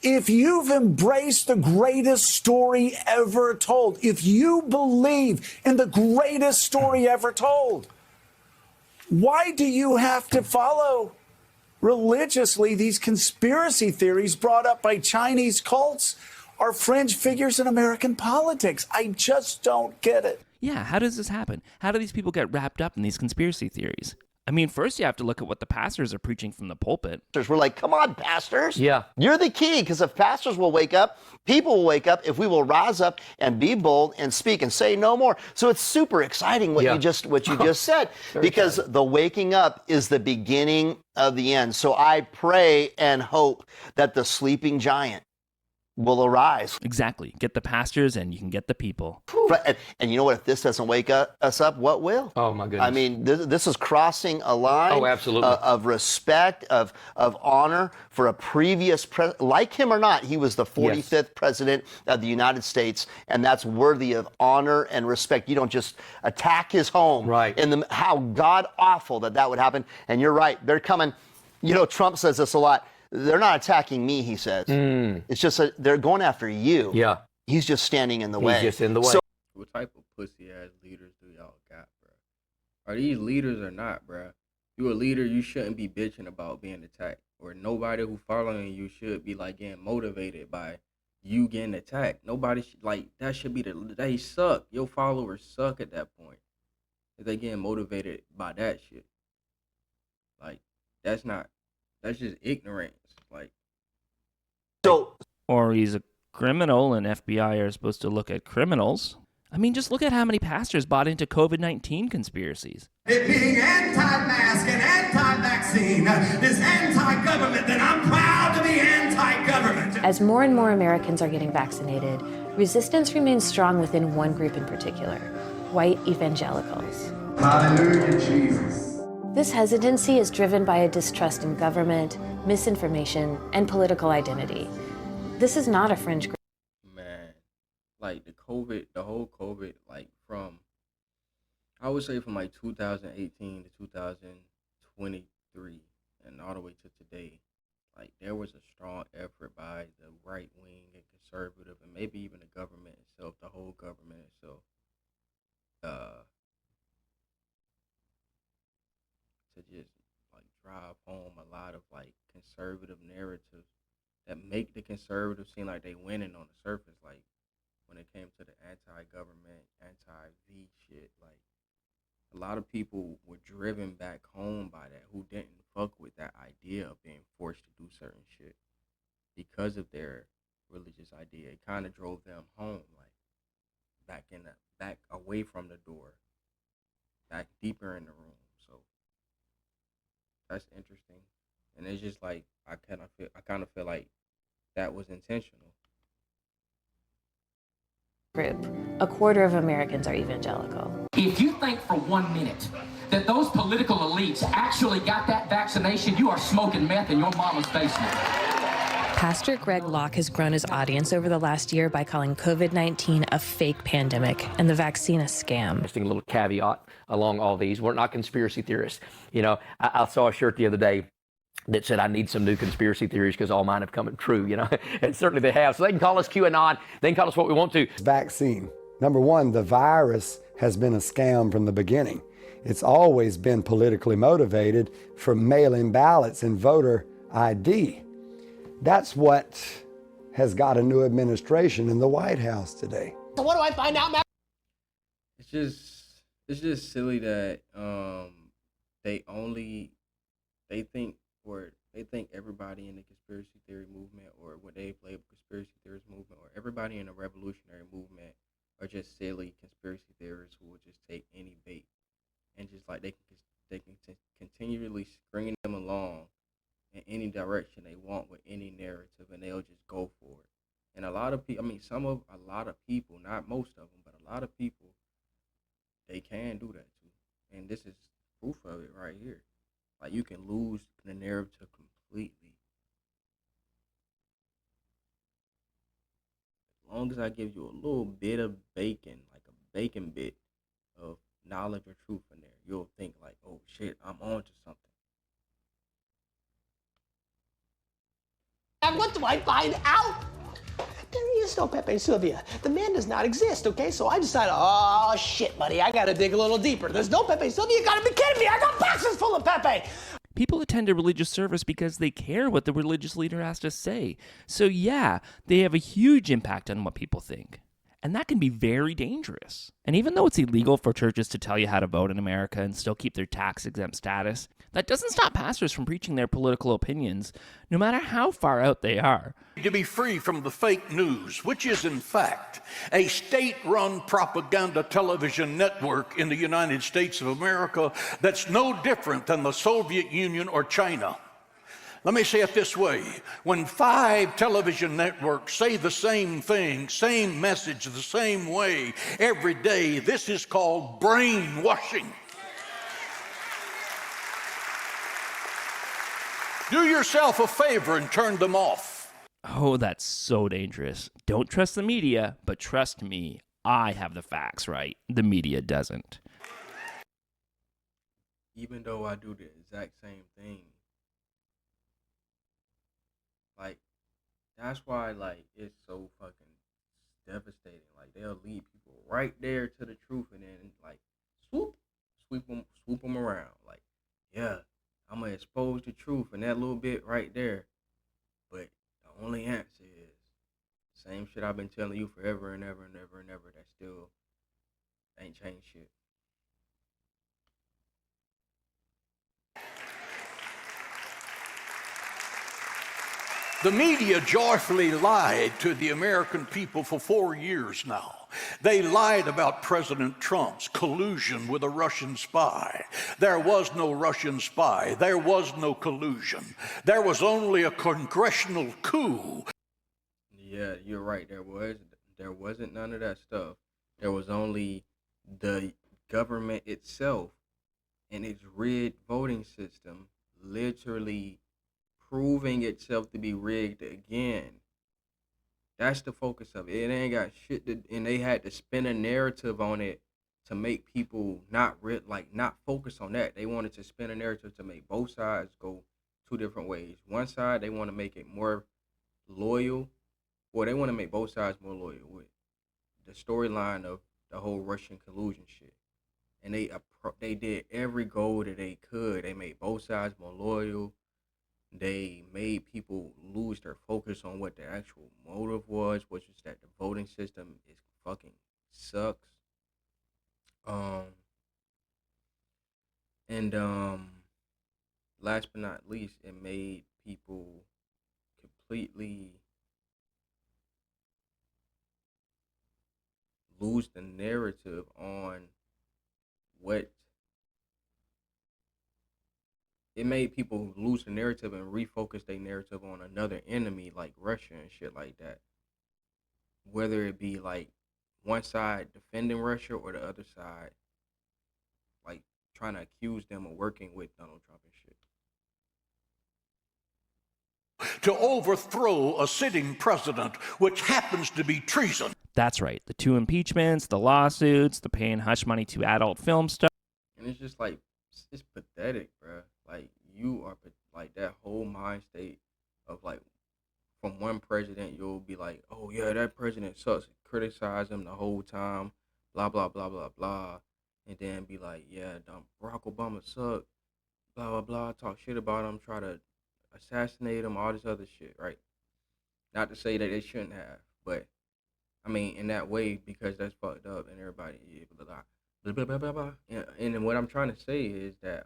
If you've embraced the greatest story ever told, if you believe in the greatest story ever told, why do you have to follow religiously these conspiracy theories brought up by Chinese cults or fringe figures in American politics? I just don't get it. Yeah, how does this happen? How do these people get wrapped up in these conspiracy theories? I mean, first you have to look at what the pastors are preaching from the pulpit. We're like, come on, pastors. Yeah. You're the key, because if pastors will wake up, people will wake up if we will rise up and be bold and speak and say no more. So it's super exciting what you just said, because the waking up is the beginning of the end. So I pray and hope that the sleeping giant will arise. Exactly. Get the pastors and you can get the people. And you know what? If this doesn't wake us up, what will? Oh, my goodness. I mean, this is crossing a line of respect, of honor for a previous president. Like him or not, he was the 45th president of the United States, and that's worthy of honor and respect. You don't just attack his home. Right. How god-awful that would happen. And you're right. They're coming. You know, Trump says this a lot. They're not attacking me, he says. It's just that they're going after you. Yeah. He's just standing in the way. He's just in the way. So, what type of pussy-ass leaders do y'all got, bro? Are these leaders or not, bro? You a leader, you shouldn't be bitching about being attacked. Or nobody who following you should be, like, getting motivated by you getting attacked. Nobody should, like, that should be they suck. Your followers suck at that point. If they getting motivated by that shit. Like, that's just ignorance. Like, or he's a criminal and FBI are supposed to look at criminals. I mean, just look at how many pastors bought into COVID-19 conspiracies. It being anti-mask and anti-vaccine, this anti-government, then I'm proud to be anti-government. As more and more Americans are getting vaccinated, resistance remains strong within one group in particular, white evangelicals. Hallelujah, Jesus. This hesitancy is driven by a distrust in government, misinformation, and political identity. This is not a fringe group. Man, like the whole COVID, like I would say from like 2018 to 2023 and all the way to today, like there was a strong effort by the right wing and conservative and maybe even the government conservative narratives that make the conservatives seem like they winning on the surface. Like when it came to the anti-government, anti-V shit, like a lot of people were driven back home by that who didn't fuck with that idea of being forced to do certain shit because of their religious idea. It kind of drove them home, like back away from the door, back deeper in the room. So that's interesting, and it's just like I kind of feel like that was intentional. Group. A quarter of Americans are evangelical. If you think for 1 minute that those political elites actually got that vaccination, you are smoking meth in your mama's basement. Pastor Greg Locke has grown his audience over the last year by calling COVID-19 a fake pandemic and the vaccine a scam. Interesting little caveat along all these. We're not conspiracy theorists. You know, I saw a shirt the other day that said, I need some new conspiracy theories because all mine have come true, you know, and certainly they have. So they can call us QAnon, they can call us what we want to. Vaccine. Number one, the virus has been a scam from the beginning. It's always been politically motivated for mail-in ballots and voter ID. That's what has got a new administration in the White House today. So what do I find out, Matt? It's just silly that they think everybody in the conspiracy theory movement, or what they label conspiracy theorist movement, or everybody in the revolutionary movement are just silly conspiracy theorists who will just take any bait and just like they can continually string them along in any direction they want with any narrative, and they'll just go for it. And a lot of people, a lot of people, not most of them, but a lot of people, they can do that too. And this is proof of it right here. Like, you can lose the narrative completely. As long as I give you a little bit of bacon, like a bacon bit of knowledge or truth in there, you'll think like, oh shit, I'm on to something. And what do I find out? There is no Pepe Sylvia. The man does not exist, okay? So I decided, oh shit, buddy, I gotta dig a little deeper. There's no Pepe Sylvia, you gotta be kidding me. I got boxes full of Pepe. People attend a religious service because they care what the religious leader has to say. So yeah, they have a huge impact on what people think. And that can be very dangerous. And even though it's illegal for churches to tell you how to vote in America and still keep their tax-exempt status, that doesn't stop pastors from preaching their political opinions, no matter how far out they are. To be free from the fake news, which is in fact a state-run propaganda television network in the United States of America that's no different than the Soviet Union or China. Let me say it this way. When 5 television networks say the same thing, same message, the same way every day, this is called brainwashing. Do yourself a favor and turn them off. Oh, that's so dangerous. Don't trust the media, but trust me, I have the facts right. The media doesn't. Even though I do the exact same thing, like, that's why, like, it's so fucking devastating. Like, they'll lead people right there to the truth and then, like, swoop them around. Like, yeah, I'm going to expose the truth and that little bit right there. But the only answer is the same shit I've been telling you forever and ever and ever and ever that still ain't changed shit. The media joyfully lied to the American people for 4 years now. They lied about President Trump's collusion with a Russian spy. There was no Russian spy. There was no collusion. There was only a congressional coup. Yeah, you're right. There wasn't none of that stuff. There was only the government itself and its rigged voting system literally proving itself to be rigged again. That's the focus of it. It ain't got shit to, and they had to spin a narrative on it to make people not focus on that. They wanted to spin a narrative to make both sides go 2 different ways. One side, they want to make it more loyal, or they want to make both sides more loyal with the storyline of the whole Russian collusion shit. And they did every goal that they could. They made both sides more loyal. they made people lose their focus on what the actual motive was, which is that the voting system is fucking sucks. And last but not least, it made people completely lose the narrative on what it made people lose the narrative and refocus their narrative on another enemy like Russia and shit like that. Whether it be like one side defending Russia or the other side like trying to accuse them of working with Donald Trump and shit. To overthrow a sitting president, which happens to be treason. That's right. The 2 impeachments, the lawsuits, the paying hush money to adult film stars. And it's just like, it's pathetic, bro. Like, you are, like, that whole mind state of, like, from one president, you'll be like, oh, yeah, that president sucks. Criticize him the whole time, blah, blah, blah, blah, blah. And then be like, yeah, Barack Obama sucked, blah, blah, blah. Talk shit about him, try to assassinate him, all this other shit, right? Not to say that they shouldn't have, but, I mean, in that way, because that's fucked up and everybody, blah, blah, blah, blah, blah, blah, blah. And then what I'm trying to say is that,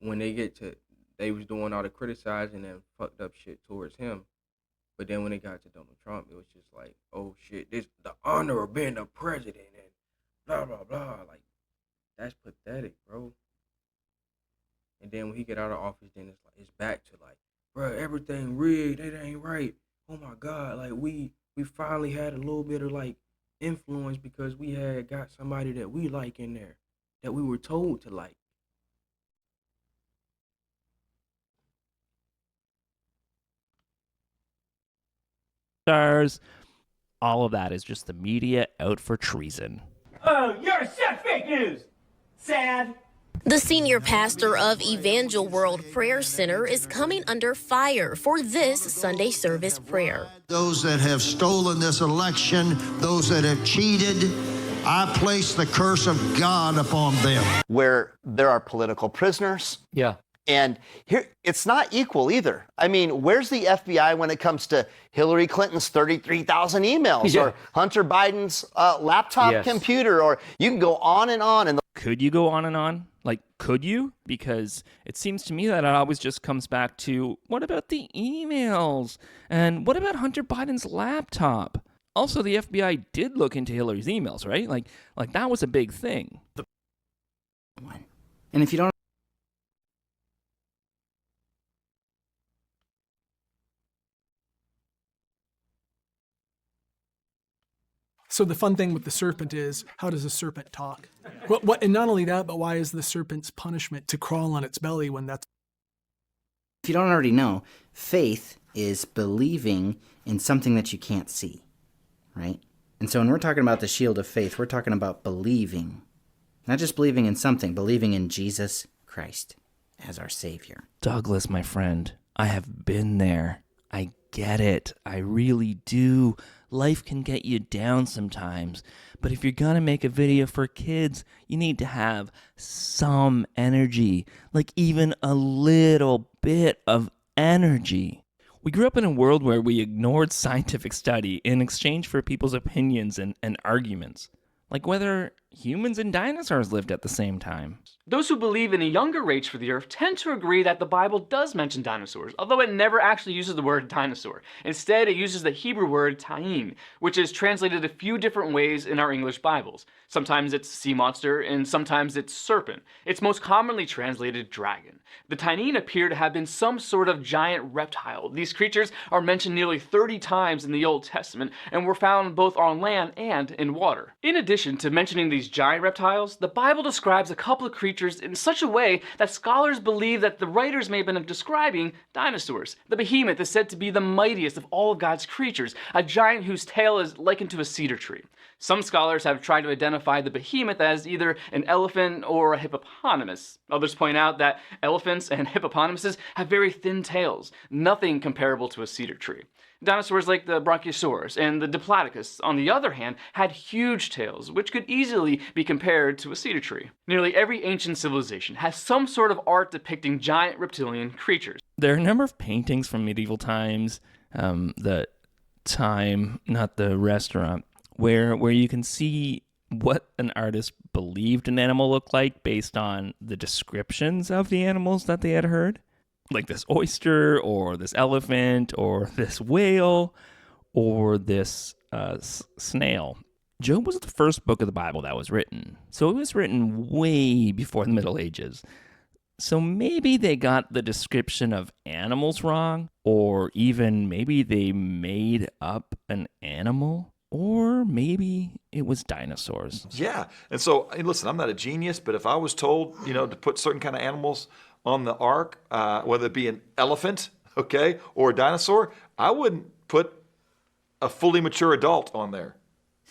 when they get to, they was doing all the criticizing and fucked up shit towards him. But then when it got to Donald Trump, it was just like, oh shit, this the honor of being the president and blah, blah, blah. Like, that's pathetic, bro. And then when he get out of office, then it's like, it's back to like, bro, everything rigged, it ain't right. Oh my God, like we finally had a little bit of like influence because we had got somebody that we like in there, that we were told to like. Stars. All of that is just the media out for treason. Oh, you're such fake news. Sad. The senior pastor of Evangel World Prayer Center is coming under fire for this Sunday service prayer. Those that have stolen this election, those that have cheated, I place the curse of God upon them. Where there are political prisoners. Yeah. And here, it's not equal either. I mean, where's the FBI when it comes to Hillary Clinton's 33,000 emails or Hunter Biden's laptop computer, or you can go on and on. And could you go on and on? Like, could you? Because it seems to me that it always just comes back to, what about the emails? And what about Hunter Biden's laptop? Also, the FBI did look into Hillary's emails, right? Like that was a big thing. And if you don't So the fun thing with the serpent is, how does a serpent talk? What? And not only that, but why is the serpent's punishment to crawl on its belly when that's... If you don't already know, faith is believing in something that you can't see, right? And so when we're talking about the shield of faith, we're talking about believing. Not just believing in something, believing in Jesus Christ as our Savior. Douglas, my friend, I have been there. I get it. I really do. Life can get you down sometimes, but if you're gonna make a video for kids, you need to have some energy, like even a little bit of energy. We grew up in a world where we ignored scientific study in exchange for people's opinions and arguments, like whether humans and dinosaurs lived at the same time. Those who believe in a younger age for the Earth tend to agree that the Bible does mention dinosaurs, although it never actually uses the word dinosaur. Instead, it uses the Hebrew word ta'in, which is translated a few different ways in our English Bibles. Sometimes it's sea monster, and sometimes it's serpent. It's most commonly translated dragon. The ta'in appear to have been some sort of giant reptile. These creatures are mentioned nearly 30 times in the Old Testament, and were found both on land and in water. In addition to mentioning these giant reptiles, the Bible describes a couple of creatures in such a way that scholars believe that the writers may have been describing dinosaurs. The behemoth is said to be the mightiest of all of God's creatures, a giant whose tail is likened to a cedar tree. Some scholars have tried to identify the behemoth as either an elephant or a hippopotamus. Others point out that elephants and hippopotamuses have very thin tails, nothing comparable to a cedar tree. Dinosaurs like the Brachiosaurus and the Diplodocus, on the other hand, had huge tails, which could easily be compared to a cedar tree. Nearly every ancient civilization has some sort of art depicting giant reptilian creatures. There are a number of paintings from medieval times, the time, not the restaurant, where you can see what an artist believed an animal looked like based on the descriptions of the animals that they had heard. Like this oyster, or this elephant, or this whale, or this snail. Job was the first book of the Bible that was written. So it was written way before the Middle Ages. So maybe they got the description of animals wrong, or even maybe they made up an animal, or maybe it was dinosaurs. Yeah. And so, listen, I'm not a genius, but if I was told, to put certain kind of animals on the ark, whether it be an elephant, okay, or a dinosaur, I wouldn't put a fully mature adult on there,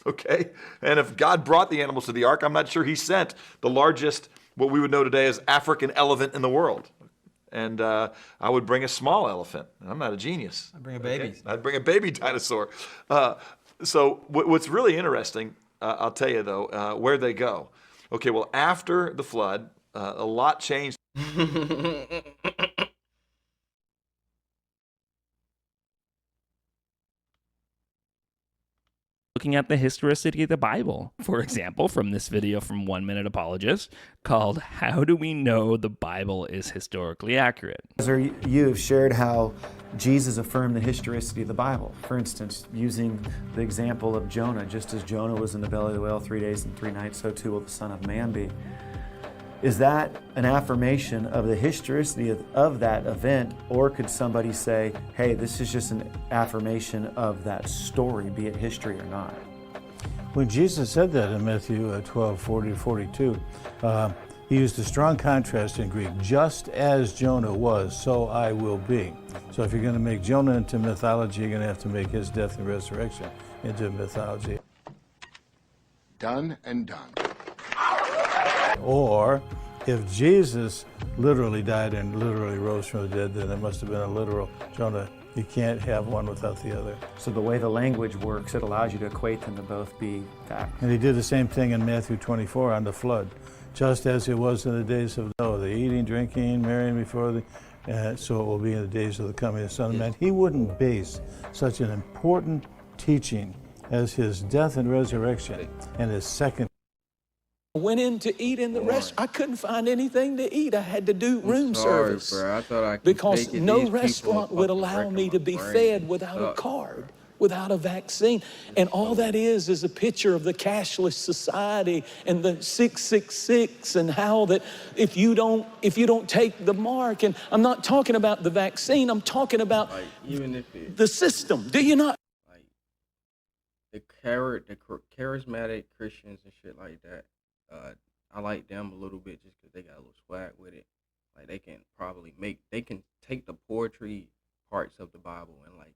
okay? And if God brought the animals to the ark, I'm not sure he sent the largest, what we would know today as African elephant in the world. And I would bring a small elephant. I'm not a genius. I'd bring a baby. Okay? I'd bring a baby dinosaur. So what's really interesting, I'll tell you though, where they go. Okay, well, after the flood, a lot changed. Looking at the historicity of the Bible, for example, from this video from 1 Minute Apologist called How Do We Know the Bible is Historically Accurate? You have shared how Jesus affirmed the historicity of the Bible. For instance, using the example of Jonah, just as Jonah was in the belly of the whale 3 days and 3 nights, so too will the Son of Man be. Is that an affirmation of the historicity of that event, or could somebody say, hey, this is just an affirmation of that story, be it history or not? When Jesus said that in Matthew 12:40-42, he used a strong contrast in Greek. Just as Jonah was, so I will be. So if you're going to make Jonah into mythology, you're going to have to make his death and resurrection into mythology. Done and done. Or if Jesus literally died and literally rose from the dead, then it must have been a literal Jonah. You can't have one without the other. So the way the language works, it allows you to equate them to both be fact. And he did the same thing in Matthew 24 on the flood. Just as it was in the days of Noah, the eating, drinking, marrying before the, so it will be in the days of the coming of the Son of Man. He wouldn't base such an important teaching as his death and resurrection and his second. Went in to eat in the restaurant. I couldn't find anything to eat. I had to do room service. Bro. I thought I could because no restaurant would allow me to be fed without a card, without a vaccine. And all that is a picture of the cashless society and the 666 and how that if you don't take the mark, and I'm not talking about the vaccine, I'm talking about even if the system. Do you not? The charismatic Christians and shit like that. I like them a little bit just because they got a little swag with it. Like they can take the poetry parts of the Bible and like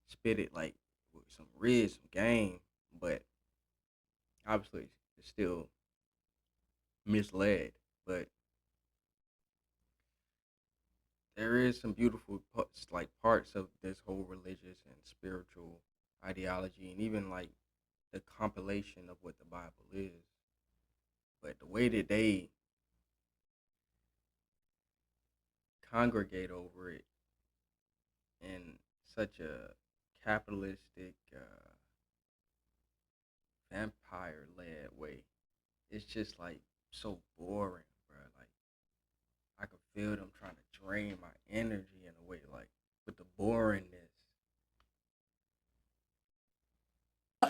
spit it like with some riz, some game, but obviously it's still misled. But there is some beautiful parts of this whole religious and spiritual ideology, and even like the compilation of what the Bible is. But the way that they congregate over it in such a capitalistic, vampire-led way, it's just like so boring, bro. Like I can feel them trying to drain my energy in a way, like with the boringness.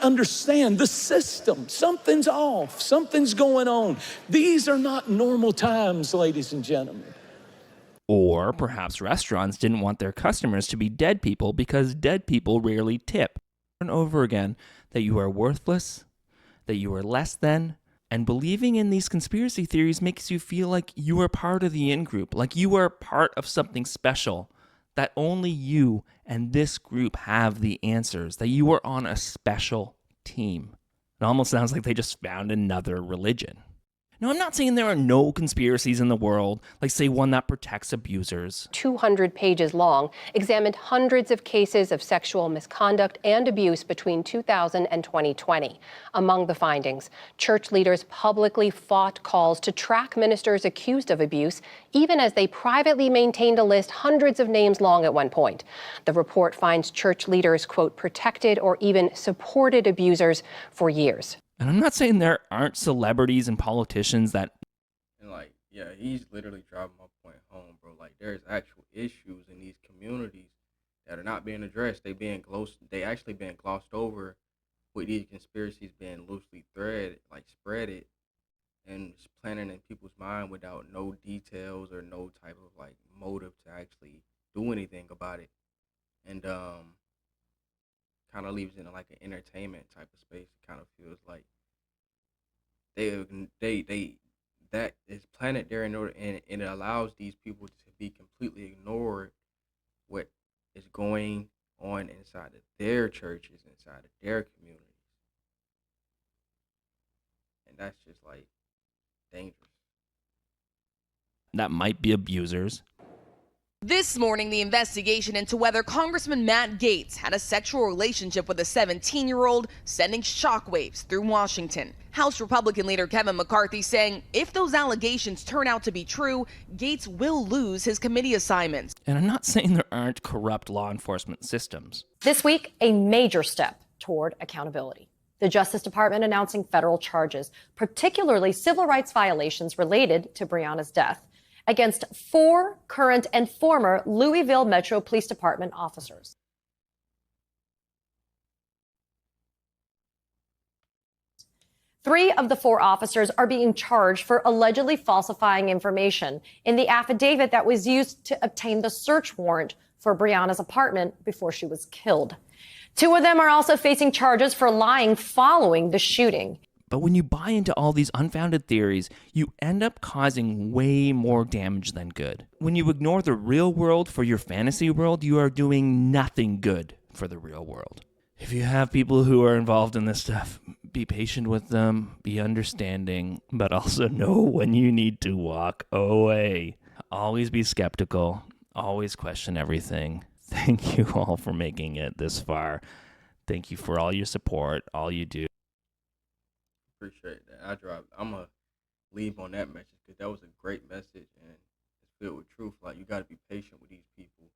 Understand the system. Something's off. Something's going on. These are not normal times, ladies and gentlemen. Or perhaps restaurants didn't want their customers to be dead people because dead people rarely tip. And over again that you are worthless, that you are less than, and believing in these conspiracy theories makes you feel like you are part of the in-group, like you are part of something special, that only you and this group have the answers, that you are on a special team. It almost sounds like they just found another religion. Now, I'm not saying there are no conspiracies in the world, like, say, one that protects abusers. 200 pages long, examined hundreds of cases of sexual misconduct and abuse between 2000 and 2020. Among the findings, church leaders publicly fought calls to track ministers accused of abuse, even as they privately maintained a list hundreds of names long at one point. The report finds church leaders, quote, protected or even supported abusers for years. And I'm not saying there aren't celebrities and politicians that... And like, yeah, he's literally driving my point home, bro. Like, there's actual issues in these communities that are not being addressed. They actually being glossed over with these conspiracies being loosely spreaded and planted in people's mind without no details or no type of like motive to actually do anything about it. And kind of leaves it in like an entertainment type of space. It kind of feels like they that is planted there in order, and it allows these people to be completely ignored what is going on inside of their churches, inside of their communities, and that's just like dangerous. That might be abusers. This morning, the investigation into whether Congressman Matt Gaetz had a sexual relationship with a 17-year-old sending shockwaves through Washington. House Republican leader Kevin McCarthy saying if those allegations turn out to be true, Gaetz will lose his committee assignments. And I'm not saying there aren't corrupt law enforcement systems. This week, a major step toward accountability. The Justice Department announcing federal charges, particularly civil rights violations related to Breonna's death, against 4 current and former Louisville Metro Police Department officers. Three of the 4 officers are being charged for allegedly falsifying information in the affidavit that was used to obtain the search warrant for Breonna's apartment before she was killed. 2 of them are also facing charges for lying following the shooting. But when you buy into all these unfounded theories, you end up causing way more damage than good. When you ignore the real world for your fantasy world, you are doing nothing good for the real world. If you have people who are involved in this stuff, be patient with them, be understanding, but also know when you need to walk away. Always be skeptical, always question everything. Thank you all for making it this far. Thank you for all your support, all you do. Appreciate that. I'm gonna leave on that message because that was a great message and it's filled with truth. Like, you got to be patient with these people.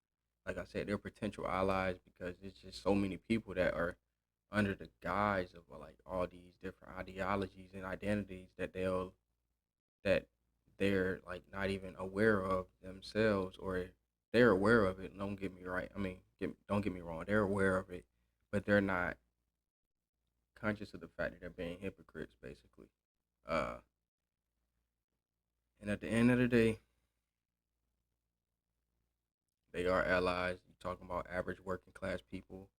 Like I said, they're potential allies because it's just so many people that are under the guise of like all these different ideologies and identities that they're like not even aware of themselves, or they're aware of it. Don't get me right. I mean, don't get me wrong. They're aware of it, but they're not conscious of the fact that they're being hypocrites, basically. And at the end of the day, they are allies. You're talking about average working class people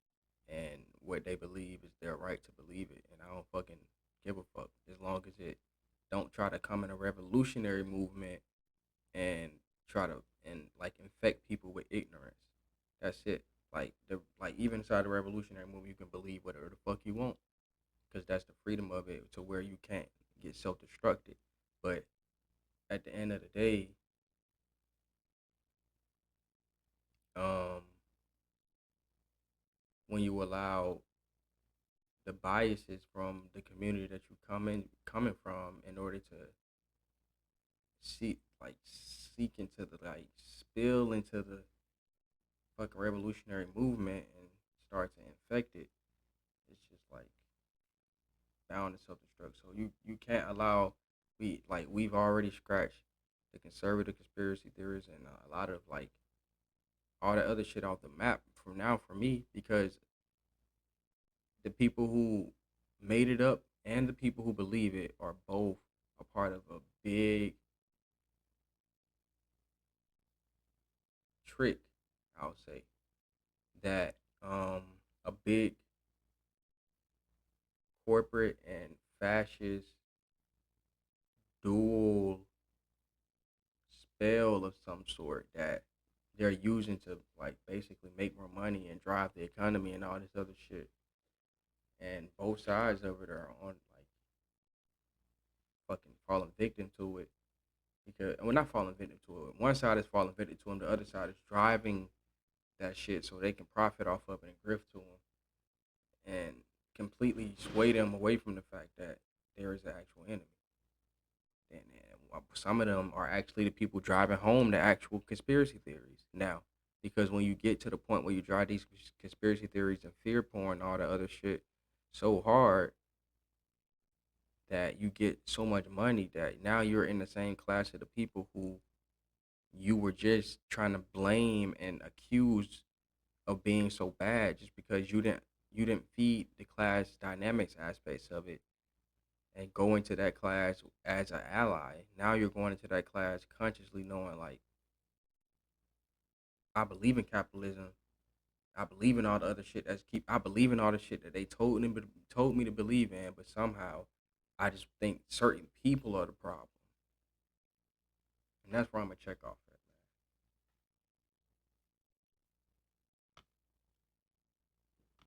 and what they believe is their right to believe it. And I don't fucking give a fuck as long as it don't try to come in a revolutionary movement and try to infect people with ignorance. That's it. Like even inside the revolutionary movement, you can believe whatever the fuck you want, because that's the freedom of it, to where you can't get self-destructed. But at the end of the day, when you allow the biases from the community that you coming from in order to seek into the spill into the fucking revolutionary movement and start to infect it, it's just like bound to self-destruct. So you can't allow, we've already scratched the conservative conspiracy theories and a lot of all that other shit off the map from now for me, because the people who made it up and the people who believe it are both a part of a big trick, I would say, that a big corporate and fascist dual spell of some sort that they're using to basically make more money and drive the economy and all this other shit. And both sides of it are on fucking falling victim to it. Because we're not falling victim to it. One side is falling victim to them. The other side is driving that shit so they can profit off of it and grift to them and completely sway them away from the fact that there is an actual enemy. And some of them are actually the people driving home the actual conspiracy theories now. Because when you get to the point where you drive these conspiracy theories and fear porn and all that other shit so hard that you get so much money that now you're in the same class of the people who you were just trying to blame and accuse of being so bad just because you didn't feed the class dynamics aspects of it and go into that class as an ally. Now you're going into that class consciously knowing, like, I believe in capitalism. I believe in all the other shit I believe in all the shit that they told me to believe in, but somehow I just think certain people are the problem. And that's where I'm gonna check off.